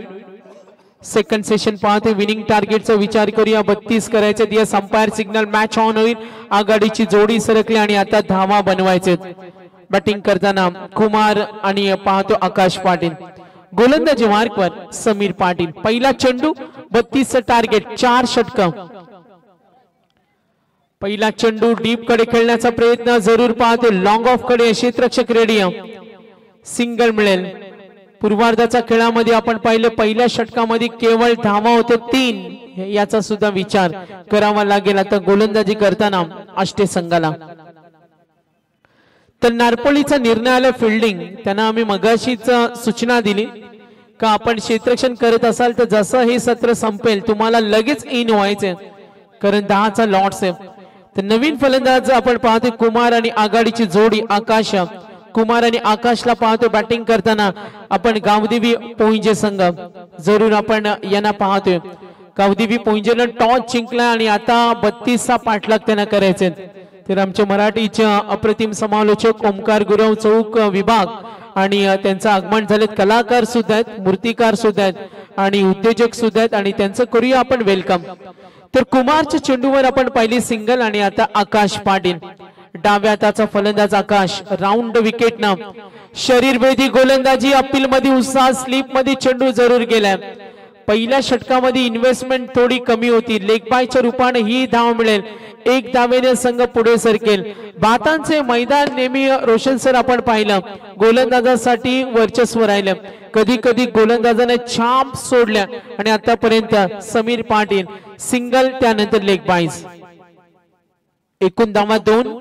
Speaker 3: सेकंड सेशन पाहते. विनिंग टार्गेटचा विचार करूया. 32 करायचे दिवस अंपायर सिग्नल मॅच ऑन होईल. आघाडीची जोडी सरकली आणि आता धावा बनवायचे. बॅटिंग करताना कुमार आणि पाहतो आकाश पाटील. गोलंदाजी मार्कवर समीर पाटील. पहिला चेंडू 32 टार्गेट 4 षटक. पहिला चेंडू डीप कडे खेळण्याचा प्रयत्न जरूर पाहतो. लॉंग ऑफ कडे क्षेत्ररक्षक रेडी. सिंगल मिळेल. पूर्वार्धाच्या खेळामध्ये आपण पाहिलं पहिल्या षटकामध्ये केवळ धावा होते 3. याचा सुद्धा विचार करावा लागेल आता गोलंदाजी करताना आष्टे संघाला. तर नारपोलीचा निर्णय आला फिल्डिंग. त्यांना आम्ही मगाशीच सूचना दिली का आपण क्षेत्ररक्षण करत असाल तर जसं हे सत्र संपेल तुम्हाला लगेच इन व्हायचे कारण 10चा लॉट्स आहे. तर नवीन फलंदाज आपण पाहतो कुमार आणि आघाडीची जोडी आकाश. कुमार आणि आकाशला पाहतो बॅटिंग करताना आपण गावदेवी पोईंजे संघ जरूर आपण यांना पाहतोय. गावदेवी पोईंजेनं टॉस जिंकला आणि आता 32चा पाठलाग त्यांना करायचे. तर आमच्या मराठीचे अप्रतिम समालोचक ओमकार गुरव चौक विभाग आणि त्यांचं आगमन झालेत. कलाकार सुद्धा आहेत, मूर्तिकार सुद्धा आहेत आणि उद्योजक सुद्धा आहेत आणि त्यांचं करूया आपण वेलकम. तर कुमारच्या चेंडूवर आपण पहिली सिंगल आणि आता आकाश पाटील. डाव्या हाताचा फलंदाज आकाश राऊंड विकेट न शरीरभेदी गोलंदाजी. अपील मध्ये उत्साह. स्लीप मध्ये चेंडू जरूर गेलाय. पहिल्या षटकामध्ये इन्व्हेस्टमेंट थोडी कमी होती. लेग बायच्या रूपाने ही धाव मिळेल. एक धावेने संघ पुढे सरकेल. भातांचे मैदान नेहमी रोशन सर आपण पाहिलं गोलंदाजासाठी वर्चस्व राहिलं. कधी कधी गोलंदाजाने छाप सोडल्या आणि आतापर्यंत समीर पाटील सिंगल त्यानंतर लेग बाईज. एकूण धावा 2.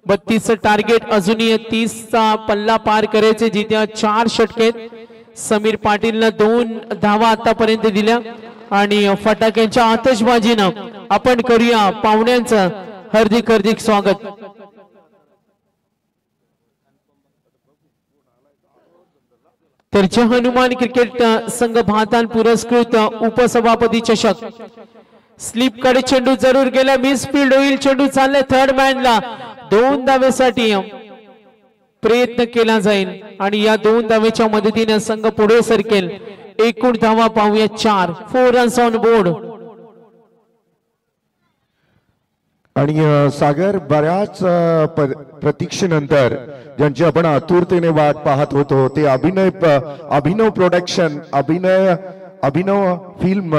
Speaker 3: 32 टार्गेट अजूनही 30चा पल्ला पार करायचे जिथे 4 षटके. समीर पाटीलनं 2 धावा आतापर्यंत दिल्या आणि फटाक्यांच्या आतषबाजीनं आपण करूया पाहुण्यांचं हार्दिक हार्दिक स्वागत. तर जे हनुमान क्रिकेट संघ भातान पुरस्कृत उपसभापती चषक स्लिप कडे चेंडू जरूर गेला. मिस फील्ड होईल. चेंडू चालले थर्ड मॅनला. 2 धावेसाठी प्रयत्न केला जाईल आणि या 2 धावेच्या मदतीने संघ पुढे सरकेल. एकूण धावा पाहूया 4. 4 रन्स ऑन बोर्ड.
Speaker 2: आणि सागर बऱ्याच प्रतीक्षेनंतर ज्यांची आपण आतुरतेने वाट पाहत होतो ते अभिनव प्रोडक्शन अभिनव फिल्म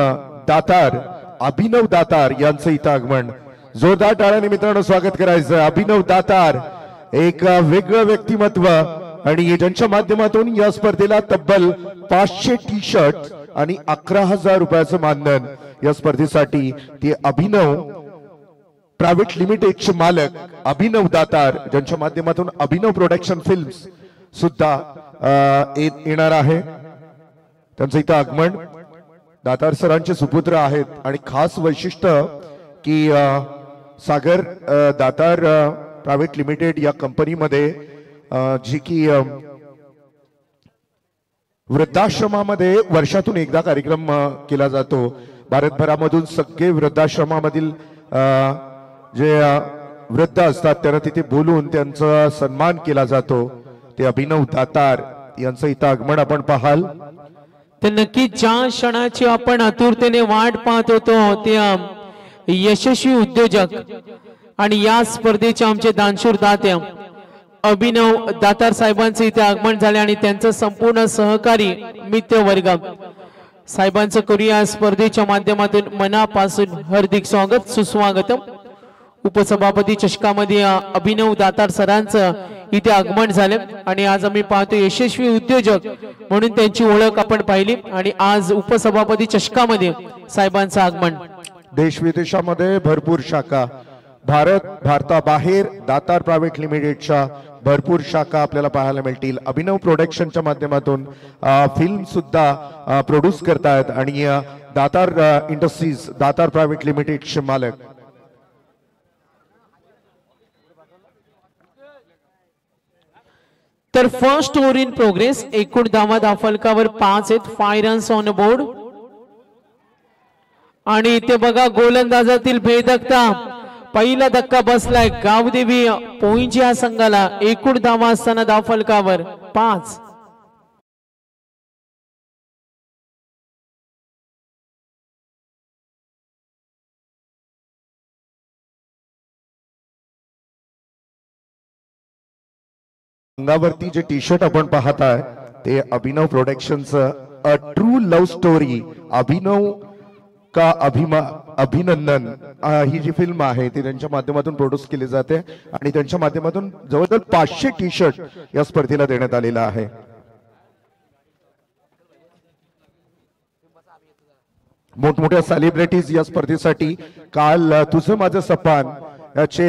Speaker 2: दातार अभिनव दातार यांचं इथं आगमन. जोरदार टाळ्याने मित्रांनो स्वागत करायचं. अभिनव दातार एक वेगळं व्यक्तिमत्व आणि ज्यांच्या माध्यमातून या स्पर्धेला तब्बल 500 टी शर्ट आणि 11,000 रुपयाचं मानधन या स्पर्धेसाठी ते अभिनव प्रायव्हेट लिमिटेडचे मालक अभिनव दातार ज्यांच्या माध्यमातून अभिनव प्रोडक्शन फिल्म्स सुद्धा येणार आहे. त्यांचं इथं आगमन. दातार सरांचे सुपुत्र आहेत आणि खास वैशिष्ट्य की सागर दातार प्रायव्हेट लिमिटेड या कंपनीमध्ये जी की वृद्धाश्रमामध्ये वर्षातून एकदा कार्यक्रम केला जातो. भारतभरामधून सगळे वृद्धाश्रमामधील जे वृद्ध असतात त्यांना तिथे बोलून त्यांचा सन्मान केला जातो. ते अभिनव दातार यांचं इथं आगमन आपण पाहाल.
Speaker 3: तर नक्की ज्या क्षणाची आपण आतुरतेने वाट पाहत होतो ते यशस्वी उद्योजक आणि या स्पर्धेचे आमचे दानशूर दाते अभिनव दातार साहेबांचे इथे आगमन झाले आणि त्यांचं संपूर्ण सहकारी मित्र वर्ग साहेबांचं करूया स्पर्धेच्या माध्यमातून मनापासून हार्दिक स्वागत सुस्वागतम. उपसभापती चषकामध्ये अभिनव दातार सरांचं इथे आगमन झालं आणि आज आम्ही पाहतो यशस्वी उद्योजक म्हणून त्यांची ओळख आपण पाहिली आणि आज उपसभापती चषकामध्ये साहेबांचं आगमन.
Speaker 2: देश विदेशामध्ये भरपूर शाखा भारताबाहेर दातार प्रायव्हेट लिमिटेडच्या भरपूर शाखा आपल्याला पाहायला मिळतील. अभिनव प्रोडक्शनच्या माध्यमातून फिल्म सुद्धा प्रोड्यूस करतायत आणि दातार इंडस्ट्रीज दातार प्रायव्हेट लिमिटेडचे मालक.
Speaker 3: तर फर्स्ट ओव्हर इन प्रोग्रेस. एकूण धावा फलकावर 5 आहेत. 5 रन्स ऑन बोर्ड. आणि इथे बघा गोलंदाजातील भेदकता. पहिला धक्का बसलाय गावदेवी पोईंजी या संघाला. एकूण धावा असताना धावफलकावर 5.
Speaker 2: अंगावरती जे टी शर्ट आपण पाहताय ते अभिनव प्रोडक्शनचं अ ट्रू लव्ह स्टोरी अभिनव का अभिनंदन ही जी फिल्म आहे ती त्यांच्या माध्यमातून प्रोड्यूस केली जाते आणि त्यांच्या माध्यमातून जवळजवळ 500 टी शर्ट या स्पर्धेला देण्यात आलेला आहे. मोठमोठ्या सेलिब्रिटीज या स्पर्धेसाठी काल तुझं माझं सपान याचे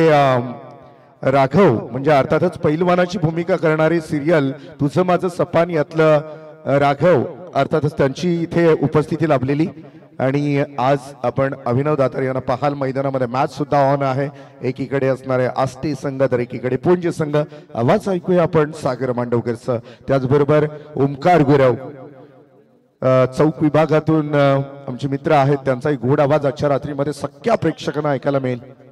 Speaker 2: राघव म्हणजे अर्थातच पैलवानाची भूमिका करणारी सिरियल तुझं माझं सपान यातलं राघव अर्थातच त्यांची इथे उपस्थिती लाभलेली आणि आज आपण अभिनव दातार यांना पाहाल. मैदानामध्ये मॅच सुद्धा ऑन आहे. एकीकडे असणारे आष्टे संघ तर एकीकडे पुंज संघ. आवाज ऐकूया आपण सागर मांडवकरचा. त्याचबरोबर ओमकार गुरव चौक विभागातून आमचे मित्र आहेत त्यांचाही गोड आवाज आजच्या रात्रीमध्ये सगळ्या प्रेक्षकांना ऐकायला मिळेल.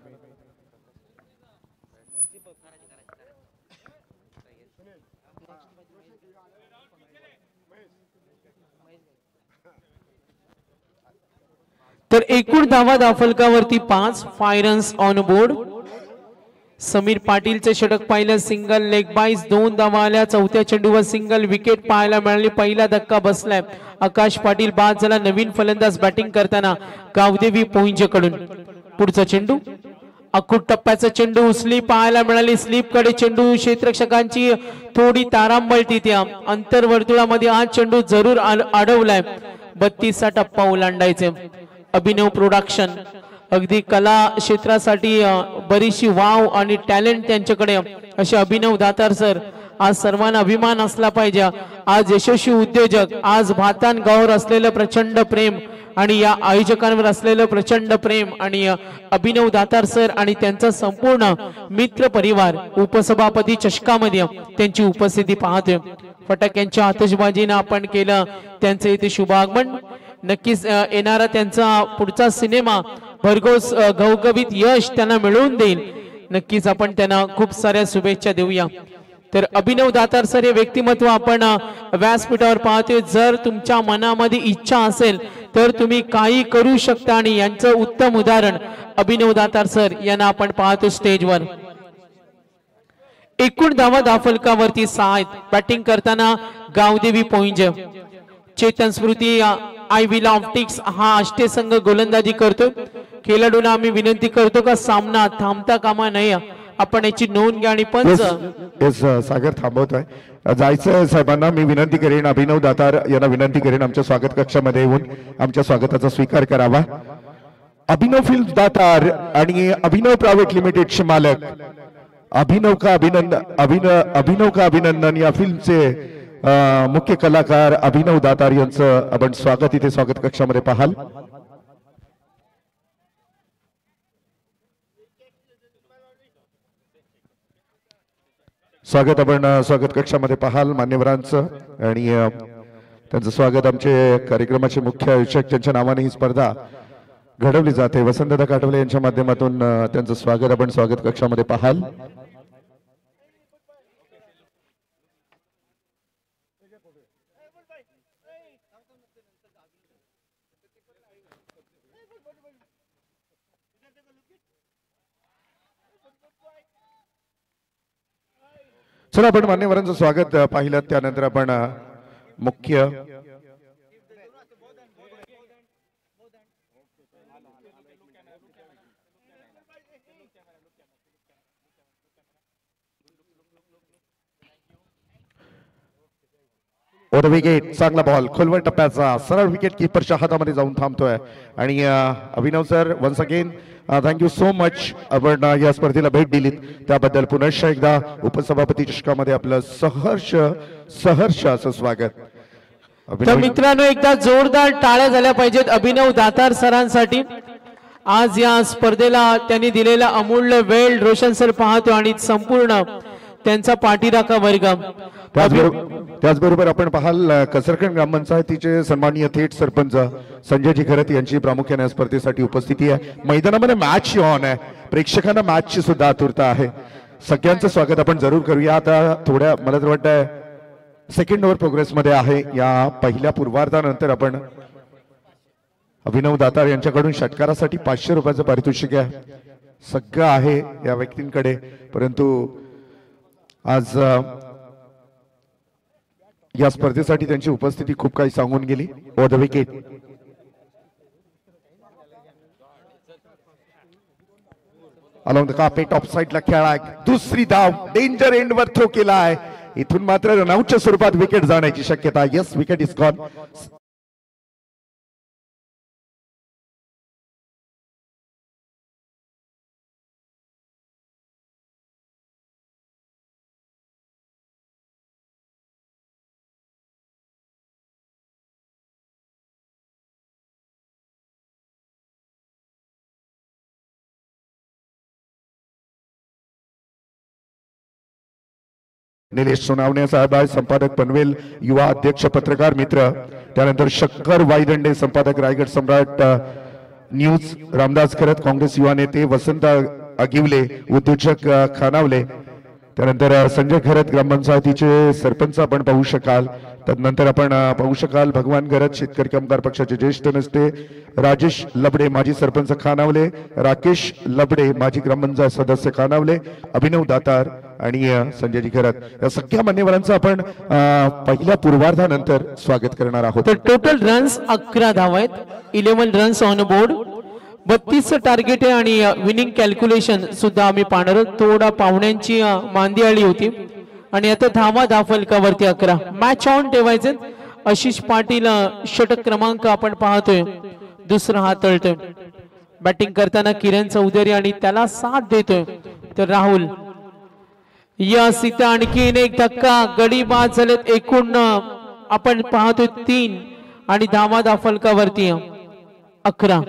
Speaker 3: तर एकूण धावा धावफलकावरती 5. 5 रन्स ऑन बोर्ड. समीर पाटीलचे षटक पाहिलं. सिंगल लेग बाईज 2 धावा आल्या. चौथ्या चेंडूवर सिंगल विकेट पाहायला मिळाली. पहिला धक्का बसलाय. आकाश पाटील बाद झाला. नवीन फलंदाज बॅटिंग करताना गावदेवी पोईंजकडून. पुढचा चेंडू अखूट टप्प्याचा चेंडू स्लिप पाहायला मिळाली. स्लिप कडे चेंडू क्षेत्ररक्षकांची थोडी तारांबळ तिथे अंतर्वर्तुळामध्ये हा चेंडू जरूर अडवलाय. 32चा टप्पा ओलांडायचे. अभिनव प्रोडक्शन अगदी कला क्षेत्रासाठी बरीचशी वाव आणि टॅलेंट त्यांच्याकडे असे अभिनव दातार सर. आज सर्वांना अभिमान असला पाहिजे. आज यशस्वी उद्योजक, आज भातान गावावर असलेलं प्रचंड प्रेम आणि या आयोजकांवर असलेलं प्रचंड प्रेम आणि अभिनव दातार सर आणि त्यांचा संपूर्ण मित्र परिवार उपसभापती चषकामध्ये त्यांची उपस्थिती पाहतोय. फटाक्यांच्या आतषबाजीनं आपण केलं त्यांचं इथे शुभागमन. नक्कीच येणारा त्यांचा पुढचा सिनेमा भरघोस घवघवीत यश त्यांना मिळवून देईल. नक्कीच आपण त्यांना खूप साऱ्या शुभेच्छा देऊया. तर अभिनव दातार सर हे व्यक्तिमत्व आपण व्यासपीठावर पाहतोय. जर तुमच्या मनामध्ये इच्छा असेल तर तुम्ही काही करू शकता आणि यांचं उत्तम उदाहरण अभिनव दातार सर यांना आपण पाहतो स्टेजवर. एकूण धावा धाफलकावरती 6 आहेत. बॅटिंग करताना गावदेवी पोंज, चेतन स्मृती आय विल ऑप्टिक्स हा अष्टसंघ गोलंदाजी करतो. खेळाडूंना आम्ही विनंती करतो का सामना थांबता कामा नये. आपण याची नोंद घ्या आणि पंच
Speaker 2: सागर थांबवतोय. जायचं साहेबांना मी विनंती करेन, अभिनव दातार यांना विनंती करेन आमच्या स्वागत कक्षामध्ये येऊन आमच्या स्वागताचा स्वीकार करावा. अभिनव फिल्म दातार आणि अभिनव प्रायव्हेट लिमिटेडचे मालक अभिनव का अभिनंदन या फिल्मचे मुख्य कलाकार अभिनव दातार यांचं आपण स्वागत इथे स्वागत कक्षामध्ये पाहाल. स्वागत आपण स्वागत कक्षामध्ये पाहाल मान्यवरांचं आणि त्यांचं स्वागत. आमचे कार्यक्रमाचे मुख्य आयोजक ज्यांच्या नावाने ही स्पर्धा घडवली जाते वसंतदा काटवले यांच्या माध्यमातून त्यांचं स्वागत आपण स्वागत कक्षामध्ये पाहाल. चला आपण मान्यवरांचं स्वागत पाहिलं त्यानंतर आपण मुख्य ओव्हर विकेट चांगला बॉल खोलवर टप्प्याचा सरळ विकेट कीपरच्या हातामध्ये जाऊन थांबतोय. आणि Abhinav sir once again thank you so much. आपण या स्पर्धेला भेट दिलीत त्याबद्दल पुनश्च एकदा उपसभापती चषकामध्ये आपलं सहर्ष असं स्वागत.
Speaker 3: तर मित्रांनो एकदा जोरदार टाळ्या झाल्या पाहिजेत अभिनव दातार सरांसाठी. आज या स्पर्धेला त्यांनी दिलेला अमूल्य वेळ रोशन सर पाहतो आणि संपूर्ण त्यांचा पाठीराखा वर्ग.
Speaker 2: त्याचबरोबर आपण पाहाल कसरखंड ग्रामपंचायतीचे सन्माननीय थेट सरपंच संजयजी खरत यांची प्रामुख्याने स्पर्धेसाठी उपस्थिती आहे. मैदानामध्ये मॅच ऑन आहे, प्रेक्षकांना मॅचची सुद्धा आतुरता आहे. सगळ्यांचं स्वागत आपण जरूर करूया. आता थोड्या मला तर वाटतंय सेकंड ओव्हर प्रोग्रेसमध्ये आहे. या पहिल्या पूर्वार्धानंतर आपण अभिनव दातार यांच्याकडून षटकारासाठी 500 रुपयाचं पारितोषिक आहे. सगळं आहे या व्यक्तींकडे, परंतु आज या स्पर्धेसाठी त्यांची उपस्थिती खूप काही सांगून गेली. Over the wicket along the carpet of साइडला खेळाय. दुसरी धाव डेंजर एंडवर थ्रो केलाय. इथून मात्र रनआउटच्या स्वरूपात विकेट जाण्याची शक्यता. Yes wicket is gone. Nilesh Sonawane साहेब आहे, संपादक पनवेल युवा अध्यक्ष पत्रकार मित्र. त्यानंतर शंकर वाईदंडे संपादक रायगड सम्राट न्यूज. रामदास खरत काँग्रेस युवा नेते. वसंत अगिवले उद्योजक खानावले. त्यानंतर संजय खरत ग्रामपंचायतीचे सरपंच आपण पाहू शकाल. त्यानंतर आपण पाहू शकाल भगवान खरत शेतकरी कामगार पक्षाचे ज्येष्ठ नेते. राजेश लबडे माजी सरपंच खानावले. राकेश लबडे माजी ग्रामपंचायत सदस्य खानावले. अभिनव दातार आणि संजयजी खरत या सगळ्या मान्यवरांचं आपण पहिल्या पूर्वार्धानंतर स्वागत करणार आहोत.
Speaker 3: तर टोटल रन्स 11 धावा आहेत. 11 रन्स ऑन बोर्ड. 32 टार्गेट आहे आणि विनिंग कॅल्क्युलेशन सुद्धा आम्ही पाहणार आहोत. थोडा पाहुण्यांची मांदी आली होती आणि आता धावा फलकावरती 11. मॅच ऑन ठेवायचे. आशिष पाटील षटक क्रमांक आपण पाहतोय, दुसरा हात तळतोय. बॅटिंग करताना किरण चौधरी आणि त्याला साथ देतोय तर राहुल. या सीता आणखीन एक धक्का, गडी बाद झालेत. एकूण आपण पाहतोय 3 आणि धावा फलकावरती 11.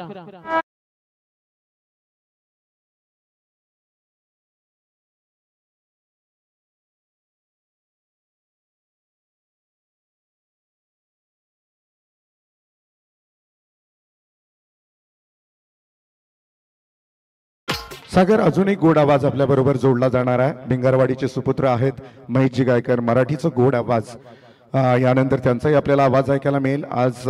Speaker 2: सागर, अजून एक गोड आवाज आपल्या बरोबर जोडला जाणार आहे. भिंगारवाडीचे सुपुत्र आहेत महेशजी गायकर, मराठीचं गोड आवाज. यानंतर त्यांचाही आपल्याला आवाज ऐकायला मिळेल. आज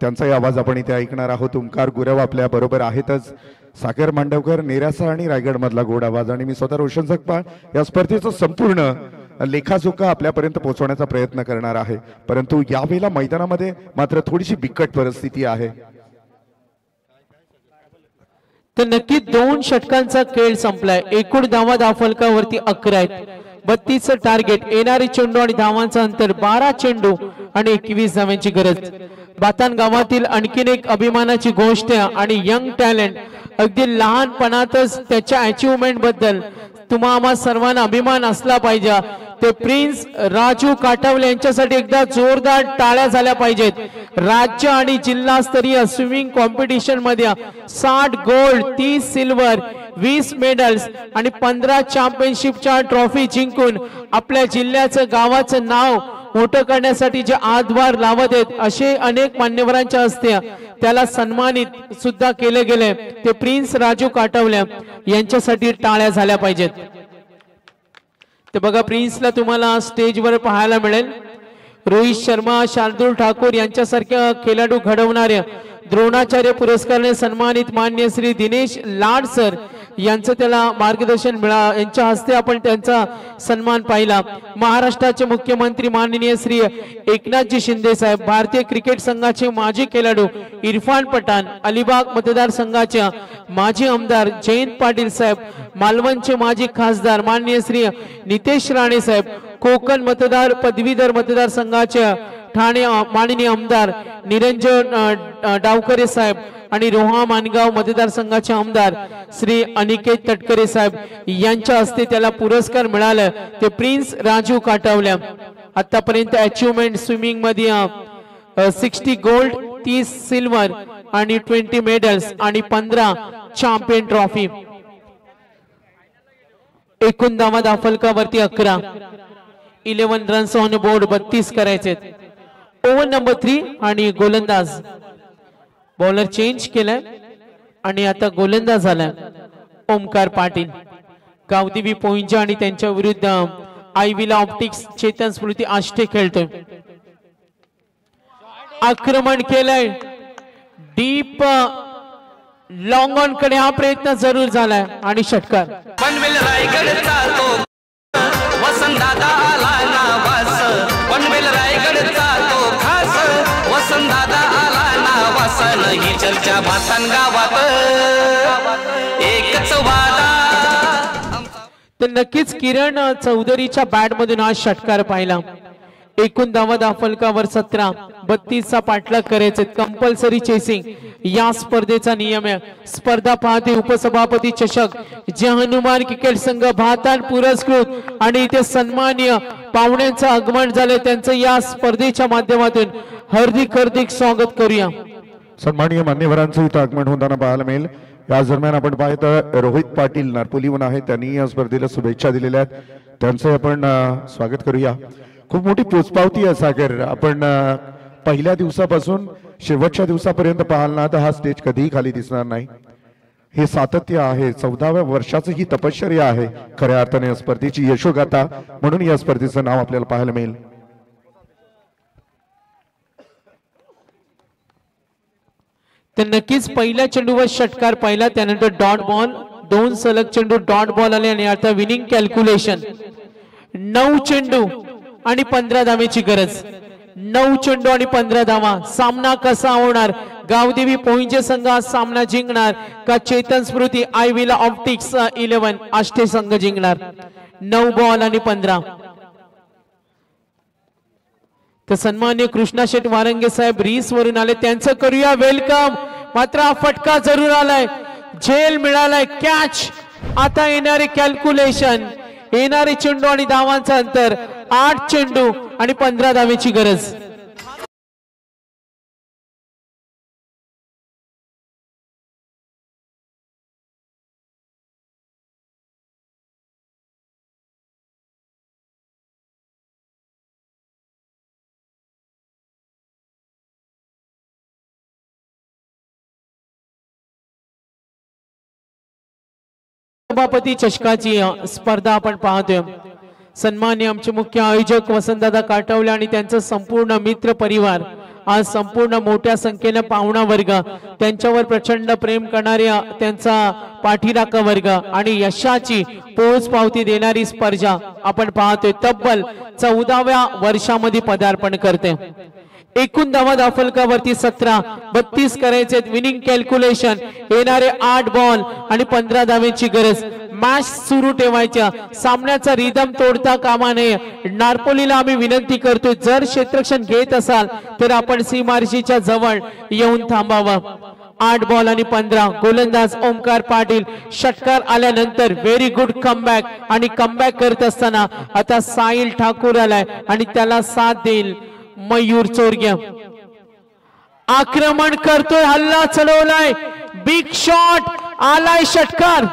Speaker 2: त्यांचाही आवाज आपण इथे ऐकणार आहोत. ओंकार गुरव आपल्या बरोबर आहेतच. सागर मांडवकर, नेरासा आणि रायगड मधला गोड आवाज, आणि मी स्वतः रोशन जगपाळ या स्पर्धेचं संपूर्ण लेखाजोखा आपल्यापर्यंत पोहोचवण्याचा प्रयत्न करणार आहे. परंतु यावेळेला मैदानामध्ये मात्र थोडीशी बिकट परिस्थिती आहे.
Speaker 3: तर नक्की 2 षटकांचा खेळ संपलाय. एकूण धावा फलकावरती 11 आहेत. 32 टार्गेट, येणारे चेंडू आणि धावांचं अंतर 12 चेंडू आणि 21 धावांची गरज. बातान गावातील आणखीन एक अभिमानाची गोष्ट आणि यंग टॅलेंट, अगदी लहानपणातच त्याच्या अचिव्हमेंट बद्दल तुम्हा आम्हा सर्वांना अभिमान असला पाहिजे. ते प्रिन्स राजू काटवले यांच्यासाठी एकदा जोरदार टाळ्या झाल्या पाहिजेत. राज्य आणि जिल्हास्तरीय स्विमिंग कॉम्पिटिशन मध्ये 60 गोल्ड, 30 सिल्वर, 20 मेडल्स आणि 15 चॅम्पियनशिपच्या ट्रॉफी जिंकून आपल्या जिल्ह्याचं गावाचं नाव मोठं करण्यासाठी जे हातभार लावत आहेत असे अनेक मान्यवरांच्या हस्ते त्याला सन्मानित सुद्धा केले गेले. ते प्रिन्स राजू काटवले यांच्यासाठी टाळ्या झाल्या पाहिजेत. ते बघा, प्रिन्सला तुम्हाला स्टेजवर पाहायला मिळेल. रोहित शर्मा, शार्दुल ठाकूर यांच्यासारख्या खेळाडू घडवणाऱ्या द्रोणाचार्य पुरस्काराने सन्मानित मान्य श्री दिनेश लाड सर यांचं त्याला मार्गदर्शन यांच्या हस्ते आपण त्यांचा सन्मान पाहिला. महाराष्ट्राचे मुख्यमंत्री माननीय श्री एकनाथजी शिंदे साहेब, भारतीय क्रिकेट संघाचे माजी खेळाडू इरफान पठाण, अलिबाग मतदारसंघाचे माजी आमदार जयंत पाटील साहेब, मालवणचे माजी खासदार माननीय श्री नितेश राणे साहेब, कोकण पदवीधर मतदारसंघाचे ठाणे माननीय आमदार निरंजन डावकरे साहेब आणि रोहा मानगाव मतदारसंघाचे आमदार श्री अनिकेत तटकरे साहेब यांच्या हस्ते त्याला पुरस्कार मिळाला. ते प्रिन्स राजू काटवले. आतापर्यंत अचिव्हमेंट स्विमिंग मध्ये 60 गोल्ड, 30 सिल्वर आणि 20 मेडल्स आणि 15 चॅम्पियन ट्रॉफी. एकूण धावा फलकावरती 11. 11 रन्स ऑन बोर्ड, 32 करायचे. ओव्हर नंबर 3 आणि गोलंदाज बॉलर चेंज केलाय आणि आता गोलंदाज झालाय ओमकार पाटील. गावदेवी पोईंजा आणि त्यांच्या विरुद्ध आयविला ऑप्टिक्स चेतन स्मृती आष्टे खेळतोय. आक्रमण केलंय डीप लॉंग ऑन कडे, हा प्रयत्न जरूर झालाय आणि षटकार.
Speaker 4: पनवेल रायगडचा तो वसंतदादा आला नावास, पनवेल रायगडचा तो खास वसंतदादा आला नावास. ही चर्चा भातान गावात एकच वादा.
Speaker 3: तर नक्कीच किरण चौधरीच्या बॅट मधून हा षटकार पाहिला. एकूण धावा फलकावर 17. 32चा पाठलाग करायचे. कंपल्सरी चेसिंग या स्पर्धेचा नियम आहे. स्पर्धा पाहते उपसभापती चषक जे हनुमान क्रिकेट संघ भातान पुरस्कृत आणि इथे सन्माननीय पाहुण्यांचं आगमन झाले, त्यांचं या स्पर्धेच्या माध्यमातून हार्दिक स्वागत करूया.
Speaker 2: सन्माननीय मान्यवरांचं इथं आगमन होताना पाहायला मिळेल. याच दरम्यान आपण पाहतो रोहित पाटील नारपोलीहून आहेत, त्यांनी या स्पर्धेला शुभेच्छा दिलेल्या आहेत. त्यांचं आपण स्वागत करूया. खूप मोठी पोचपावती आहे सागर. आपण पहिल्या दिवसापासून शेवटच्या दिवसापर्यंत पाहाल ना तर हा स्टेज कधीही खाली दिसणार नाही. हे सातत्य आहे. 14व्या वर्षाचं ही तपश्चर्या आहे खऱ्या अर्थाने या स्पर्धेची यशोगाथा, म्हणून या स्पर्धेचं नाव आपल्याला पाहायला मिळेल.
Speaker 3: तर नक्कीच पहिल्या चेंडूवर षटकार पाहिला, त्यानंतर डॉट बॉल, 2 सलग चेंडू डॉट बॉल आले आणि आता विनिंग कॅल्क्युलेशन. 9 चेंडू आणि 15 धावेची गरज. 9 चेंडू आणि 15 धावा. सामना कसा होणार? गावदेवी पोईंचे संघ हा सामना जिंकणार का चेतन स्मृती आय विला ऑप्टिक्स 11 आष्टे संघ जिंकणार? 9 बॉल आणि 15. तर सन्मान्य कृष्णा शेठ वारंगे साहेब रीस वरून आले, त्यांचं करूया वेलकम. मात्र हा फटका जरूर आलाय, झेल मिळालाय, कॅच. आता येणारे कॅल्क्युलेशन, येणारे चेंडू आणि धावांचं अंतर 8 चेंडू आणि 15 धावेची गरज. सभापती चषकाची स्पर्धा आपण पाहतोय. सन्मान्य आमचे मुख्य आयोजक वसंतदादा काटवले आणि त्यांचा संपूर्ण मित्र परिवार, आज संपूर्ण मोठ्या संख्येने पाहुणा वर्ग, त्यांच्यावर प्रचंड प्रेम करणाऱ्या त्यांचा पाठीराखा वर्ग आणि यशाची पोच पावती देणारी स्पर्धा आपण पाहतोय. तब्बल 14व्या वर्षामध्ये पदार्पण करते. एकूण धावा दाफलकावरती 17, 32 करायचे. विनिंग कॅल्क्युलेशन, येणारे 8 बॉल आणि 15 धावेची गरज. मॅच सुरू ठेवायच्या, सामन्याचा रिदम तोडता कामा नये. नारपोलीला आम्ही विनंती करतोय, जर क्षेत्ररक्षण घेत असाल तर आपण सीमारेषेच्या जवळ येऊन थांबावं. 8 बॉल आणि 15. गोलंदाज ओमकार पाटील. षटकार आल्यानंतर व्हेरी गुड कमबॅक आणि कमबॅक करत असताना आता साहिल ठाकूर आलाय आणि त्याला साथ देईल मयूर चोरगे. आक्रमण करतोय, हल्ला चढवलाय, बिग शॉट आलाय, षटकार.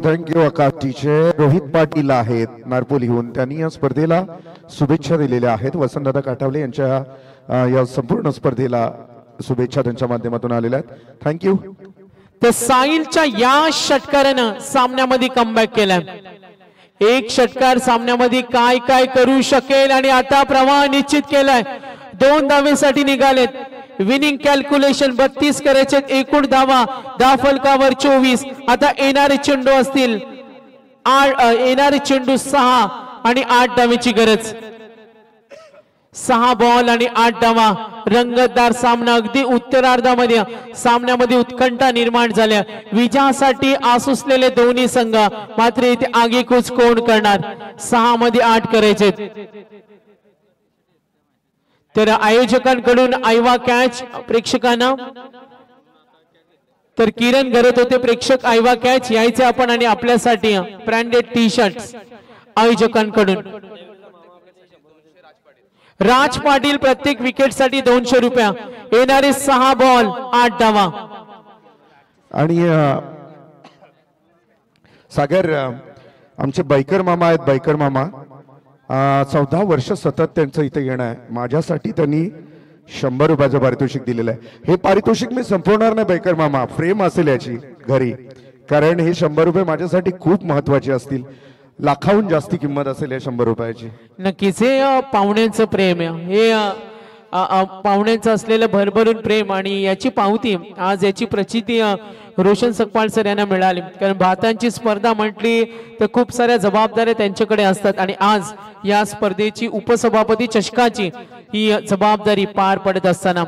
Speaker 2: थँक्यू आकाश टीचर. रोहित पाटील आहेत नारपोलीहून, त्यांनी या स्पर्धेला शुभेच्छा दिलेल्या आहेत. वसंतदादा काटावले यांच्या या संपूर्ण स्पर्धेला शुभेच्छा त्यांच्या माध्यमातून आलेल्या आहेत. थँक्यू.
Speaker 3: तर साहिलच्या या षटकारानं सामन्यामध्ये कमबॅक केलाय. एक षटकार सामन्यामध्ये काय काय करू शकेल आणि आता प्रवाह निश्चित केलाय. 2 धावेसाठी निघालेत. विनिंग कॅल्क्युलेशन 32 करायचे. एकूण धावा दाफलकावर 24. आता येणारे चेंडू असतील 6 आणि 8 धावेची गरज. 6 बॉल आणि 8 धावा. रंगतदार सामना, अगदी उत्तरार्धामध्ये सामन्यामध्ये उत्कंठा निर्माण झाल्या. विजयासाठी आसुसलेले दोन्ही संघ, मात्र इथे आगेकूच कोण करणार? 6 मध्ये 8 करायचे. तर आयोजकांकडून आयवा कॅच प्रेक्षकांना, तर किरण करत होते प्रेक्षक आयवा कॅच यायचे आपण आणि आपल्यासाठी ब्रँडेड टी शर्ट आयोजकांकडून. राज पाटील प्रत्येक विकेट साठी 200 रुपये. येणारे 6 बॉल 8 धावा.
Speaker 2: आणि सागर आमचे बायकर मामा आहेत. बायकर मामा 14 वर्ष सतत त्यांचं इथे येणं आहे. माझ्यासाठी त्यांनी 100 रुपयाचं पारितोषिक दिलेलं आहे. हे पारितोषिक मी संपवणार नाही बायकर मामा, फ्रेम असेल याची घरी, कारण हे 100 रुपये माझ्यासाठी खूप महत्वाचे असतील. लाखाहून जास्ती किंमत असेल या 100 रुपयाची.
Speaker 3: नक्कीच हे पाहुण्यांचं प्रेम आहे, हे पाहुण्यांचं असलेलं भरभरून प्रेम आणि याची पावती आज याची प्रचिती रोशन सकपाळ सर यांना मिळाली. कारण भातांची स्पर्धा म्हटली तर खूप साऱ्या जबाबदाऱ्या त्यांच्याकडे असतात आणि आज या स्पर्धेची उपसभापती चषकाची ही जबाबदारी पार पडत असताना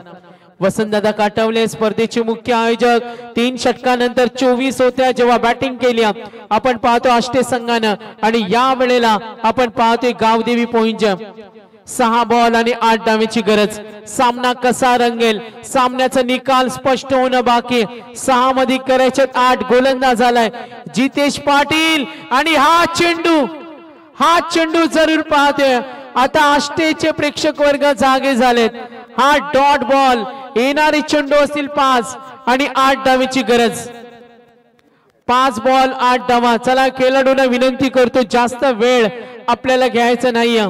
Speaker 3: वसंतदादा काटवले स्पर्धेचे मुख्य आयोजक. 3 षटकानंतर 24 होत्या जेव्हा बॅटिंग केली आपण पाहतो आष्टे संघानं आणि या वेळेला आपण पाहतोय गावदेवी पोईंज. 6 बॉल आणि 8 धावेची गरज. सामना कसा रंगेल, सामन्याचा निकाल स्पष्ट होणं बाकी. 6 मध्ये करायचे 8. गोलंदाज झालाय जितेश पाटील आणि हा चेंडू जरूर पाहतोय. आता आष्टेचे प्रेक्षक वर्ग जागे झालेत. हा डॉट बॉल. येणारे चेंडू असतील 5 आणि 8 धावेची गरज. 5 बॉल 8 धावा. चला खेळाडूंना विनंती करतो जास्त वेळ आपल्याला घ्यायचा नाहीये.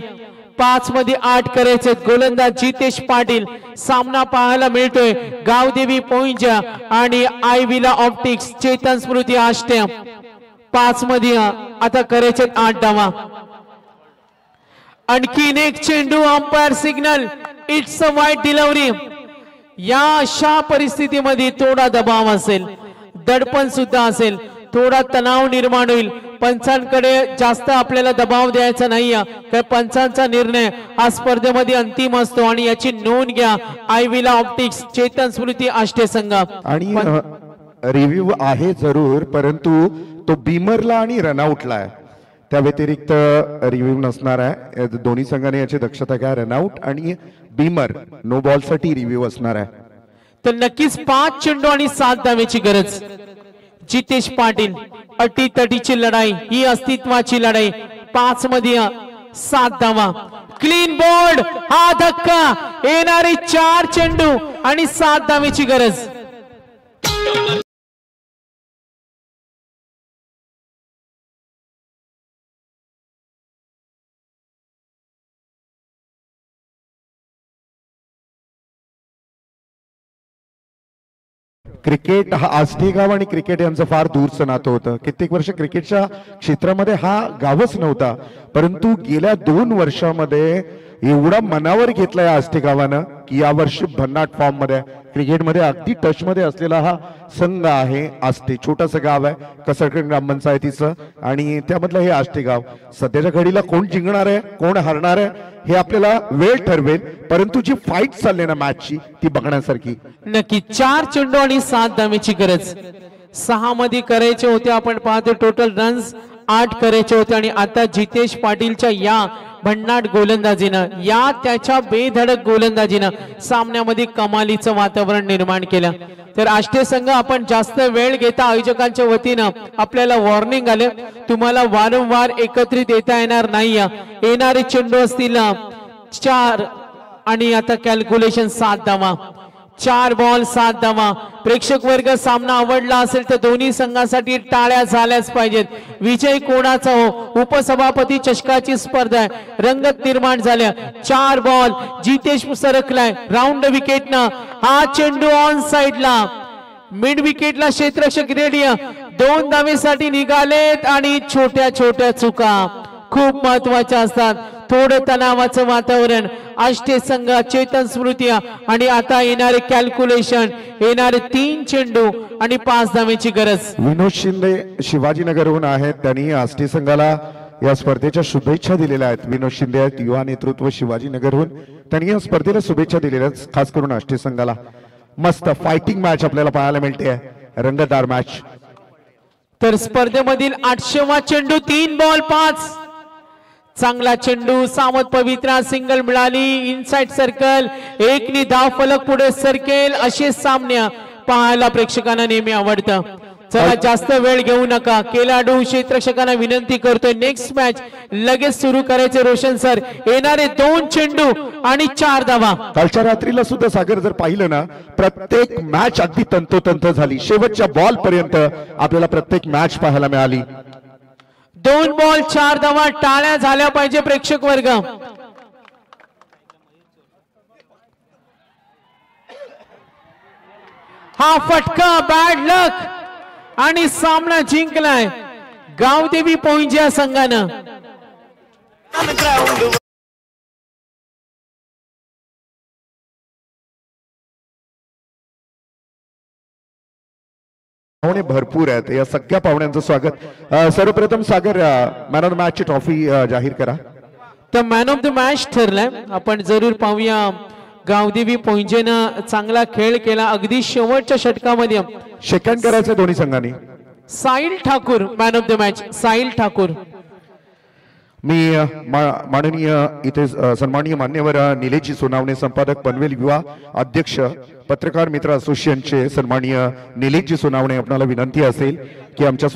Speaker 3: 5 मध्ये 8 करायचे. गोलंदाज जितेश पाटील. सामना पाहायला मिळतोय गावदेवी पोईंज आणि आय विला ऑप्टिक्स चेतन स्मृती आष्टे. 5 मध्ये आता करायचे 8 धावा. आणखीन एक चेंडू, umpire signal, it's a wide delivery. या अशा परिस्थितीमध्ये थोडा दबाव असेल, दडपण सुद्धा असेल, थोडा तणाव निर्माण होईल. पंचांकडे जास्त आपल्याला दबाव द्यायचा नाहीये, कारण पंचांचा निर्णय हा स्पर्धेमध्ये अंतिम असतो आणि याची नोंद घ्या. आयविला ऑप्टिक्स, चेतन स्मृती आष्टे संघ.
Speaker 2: आणि रिव्ह्यू आहे जरूर, परंतु तो बीमरला आणि रनआउटला आहे. त्या व्यतिरिक्त रिव्ह्यू नसणार आहे. दोन्ही संघाने याची दक्षता घ्या. रनआउट आणि बीमर नो बॉल साठी रिव्ह्यू असणार आहे.
Speaker 3: तर नक्कीच 5 चेंडू आणि 7 धावेची गरज. जितेश पाटील, अटीतटीची लढाई, ही अस्तित्वाची लढाई. 5 मध्ये 7 धावा. क्लीन बोर्ड, हा धक्का. येणारे 4 चेंडू आणि 7 धावेची गरज.
Speaker 2: क्रिकेट हा आष्टेगाव आणि क्रिकेट यांचं फार दूरचं नातं होतं. कित्येक वर्ष क्रिकेटच्या क्षेत्रामध्ये हा गावच नव्हता, परंतु गेल्या 2 वर्षामध्ये एवढा मनावर घेतलाय आष्टेगावानं की या वर्षी भन्नाट फॉर्म मध्ये क्रिकेटमध्ये अगदी टच मध्ये असलेला हा संघ आहे आष्टे. छोटंसं गाव आहे कसरकण ग्रामपंचायतीचं आणि त्यामधलं हे आष्टेगाव. सध्याच्या घडीला कोण जिंकणार आहे कोण हरणार आहे हे आपल्याला वेळ ठरवेल, परंतु जी फाईट चालली ना मॅचची ती बघण्यासारखी.
Speaker 3: नक्की 4 चेंडू आणि 7 धावेची गरज. 6 मध्ये करायचे होते, आपण पाहतो टोटल रन्स 8 करायचे होते आणि आता जितेश पाटीलच्या या भन्नाट गोलंदाजीनं, या त्याच्या बेधडक गोलंदाजीनं सामन्यामध्ये कमालीचं वातावरण निर्माण केलं. तर आष्टे संघ, आपण जास्त वेळ घेता आयोजकांच्या वतीनं आपल्याला वॉर्निंग आले, तुम्हाला वारंवार एकत्रित येता येणार नाही. येणारे चेंडू असतील 4 आणि आता कॅल्क्युलेशन 7 धावा. 4 बॉल 7 धावा. प्रेक्षक वर्ग, सामना आवडला असेल तर दोन्ही संघासाठी टाळ्या झाल्याच पाहिजेत. विजय कोणाचा हो, उपसभापती चषकाची स्पर्धा आहे, रंगत निर्माण झाल्या. 4 बॉल, जितेश सरकलाय राऊंड विकेटनं. हा चेंडू ऑन साइडला, मिड विकेटला क्षेत्ररक्षक रेडी. 2 धावेसाठी निघालेत आणि छोट्या छोट्या चुका खूप महत्वाच्या असतात. थोडं तणावाचं वातावरण. आष्टे संघ, चेतन स्मृती आणि आता येणारे कॅल्क्युलेशन, येणारे 3 चेंडू आणि 5 धावेची गरज.
Speaker 2: विनोद शिंदे शिवाजीनगरहून आहेत, त्यांनी आष्टे संघाला या स्पर्धेच्या शुभेच्छा दिलेल्या आहेत. विनोद शिंदे आहेत, युवा नेतृत्व शिवाजीनगरहून, त्यांनी या स्पर्धेला शुभेच्छा दिलेल्या आहेत, खास करून आष्टे संघाला. मस्त फायटिंग मॅच आपल्याला पाहायला मिळते, रंगतदार मॅच.
Speaker 3: तर स्पर्धेमधील 800वा चेंडू, 3 बॉल 5. चांगला चेंडू, सावध पवित्रा, सिंगल मिळाली, इनसाइड सर्कल, एकनी धाव फलक पुढे सरकेल, असे सामने पाहायला प्रेक्षकांना नेहमी आवडतं. चला जास्त वेळ घेऊ नका, खेळाडू क्षेत्ररक्षकांना विनंती करतोय नेक्स्ट मॅच लगेच सुरू करायचे. रोशन सर, येणारे 2 चेंडू आणि 4 धावा.
Speaker 2: कालच्या रात्रीला सुद्धा सागर जर पाहिलं ना, प्रत्येक मॅच अगदी तंतोतंत झाली. शेवटच्या बॉल पर्यंत आपल्याला प्रत्येक मॅच पाहायला मिळाली.
Speaker 3: 2 बॉल 4 धावा. टाळ्या झाल्या पाहिजे प्रेक्षक वर्ग. हा फटका, बॅड लक आणि सामना जिंकलाय गावदेवी पोंजे संघानं.
Speaker 2: पाहुणे भरपूर आहेत, या सगळ्या पाहुण्यांचं स्वागत. सर्वप्रथम सागर, मॅन ऑफ द मॅच ची ट्रॉफी जाहीर करा.
Speaker 3: तर मॅन ऑफ द मॅच ठरलाय. आपण जरूर पाहूया. गावदेवी पोंजेनं चांगला खेळ केला, अगदी शेवटच्या षटकामध्ये.
Speaker 2: सेकंड करायचं दोन्ही संघांनी.
Speaker 3: Sahil Thakur man of the match. Sahil Thakur.
Speaker 2: मी माननीय इथे सन्माननीय मान्यवर निलेशजी सोनावणे, संपादक पनवेल युवा, अध्यक्ष पत्रकार मित्र असोसिएशनचे सन्माननीय निलेशजी सोनावणे, आपल्याला विनंती असेल की आमच्या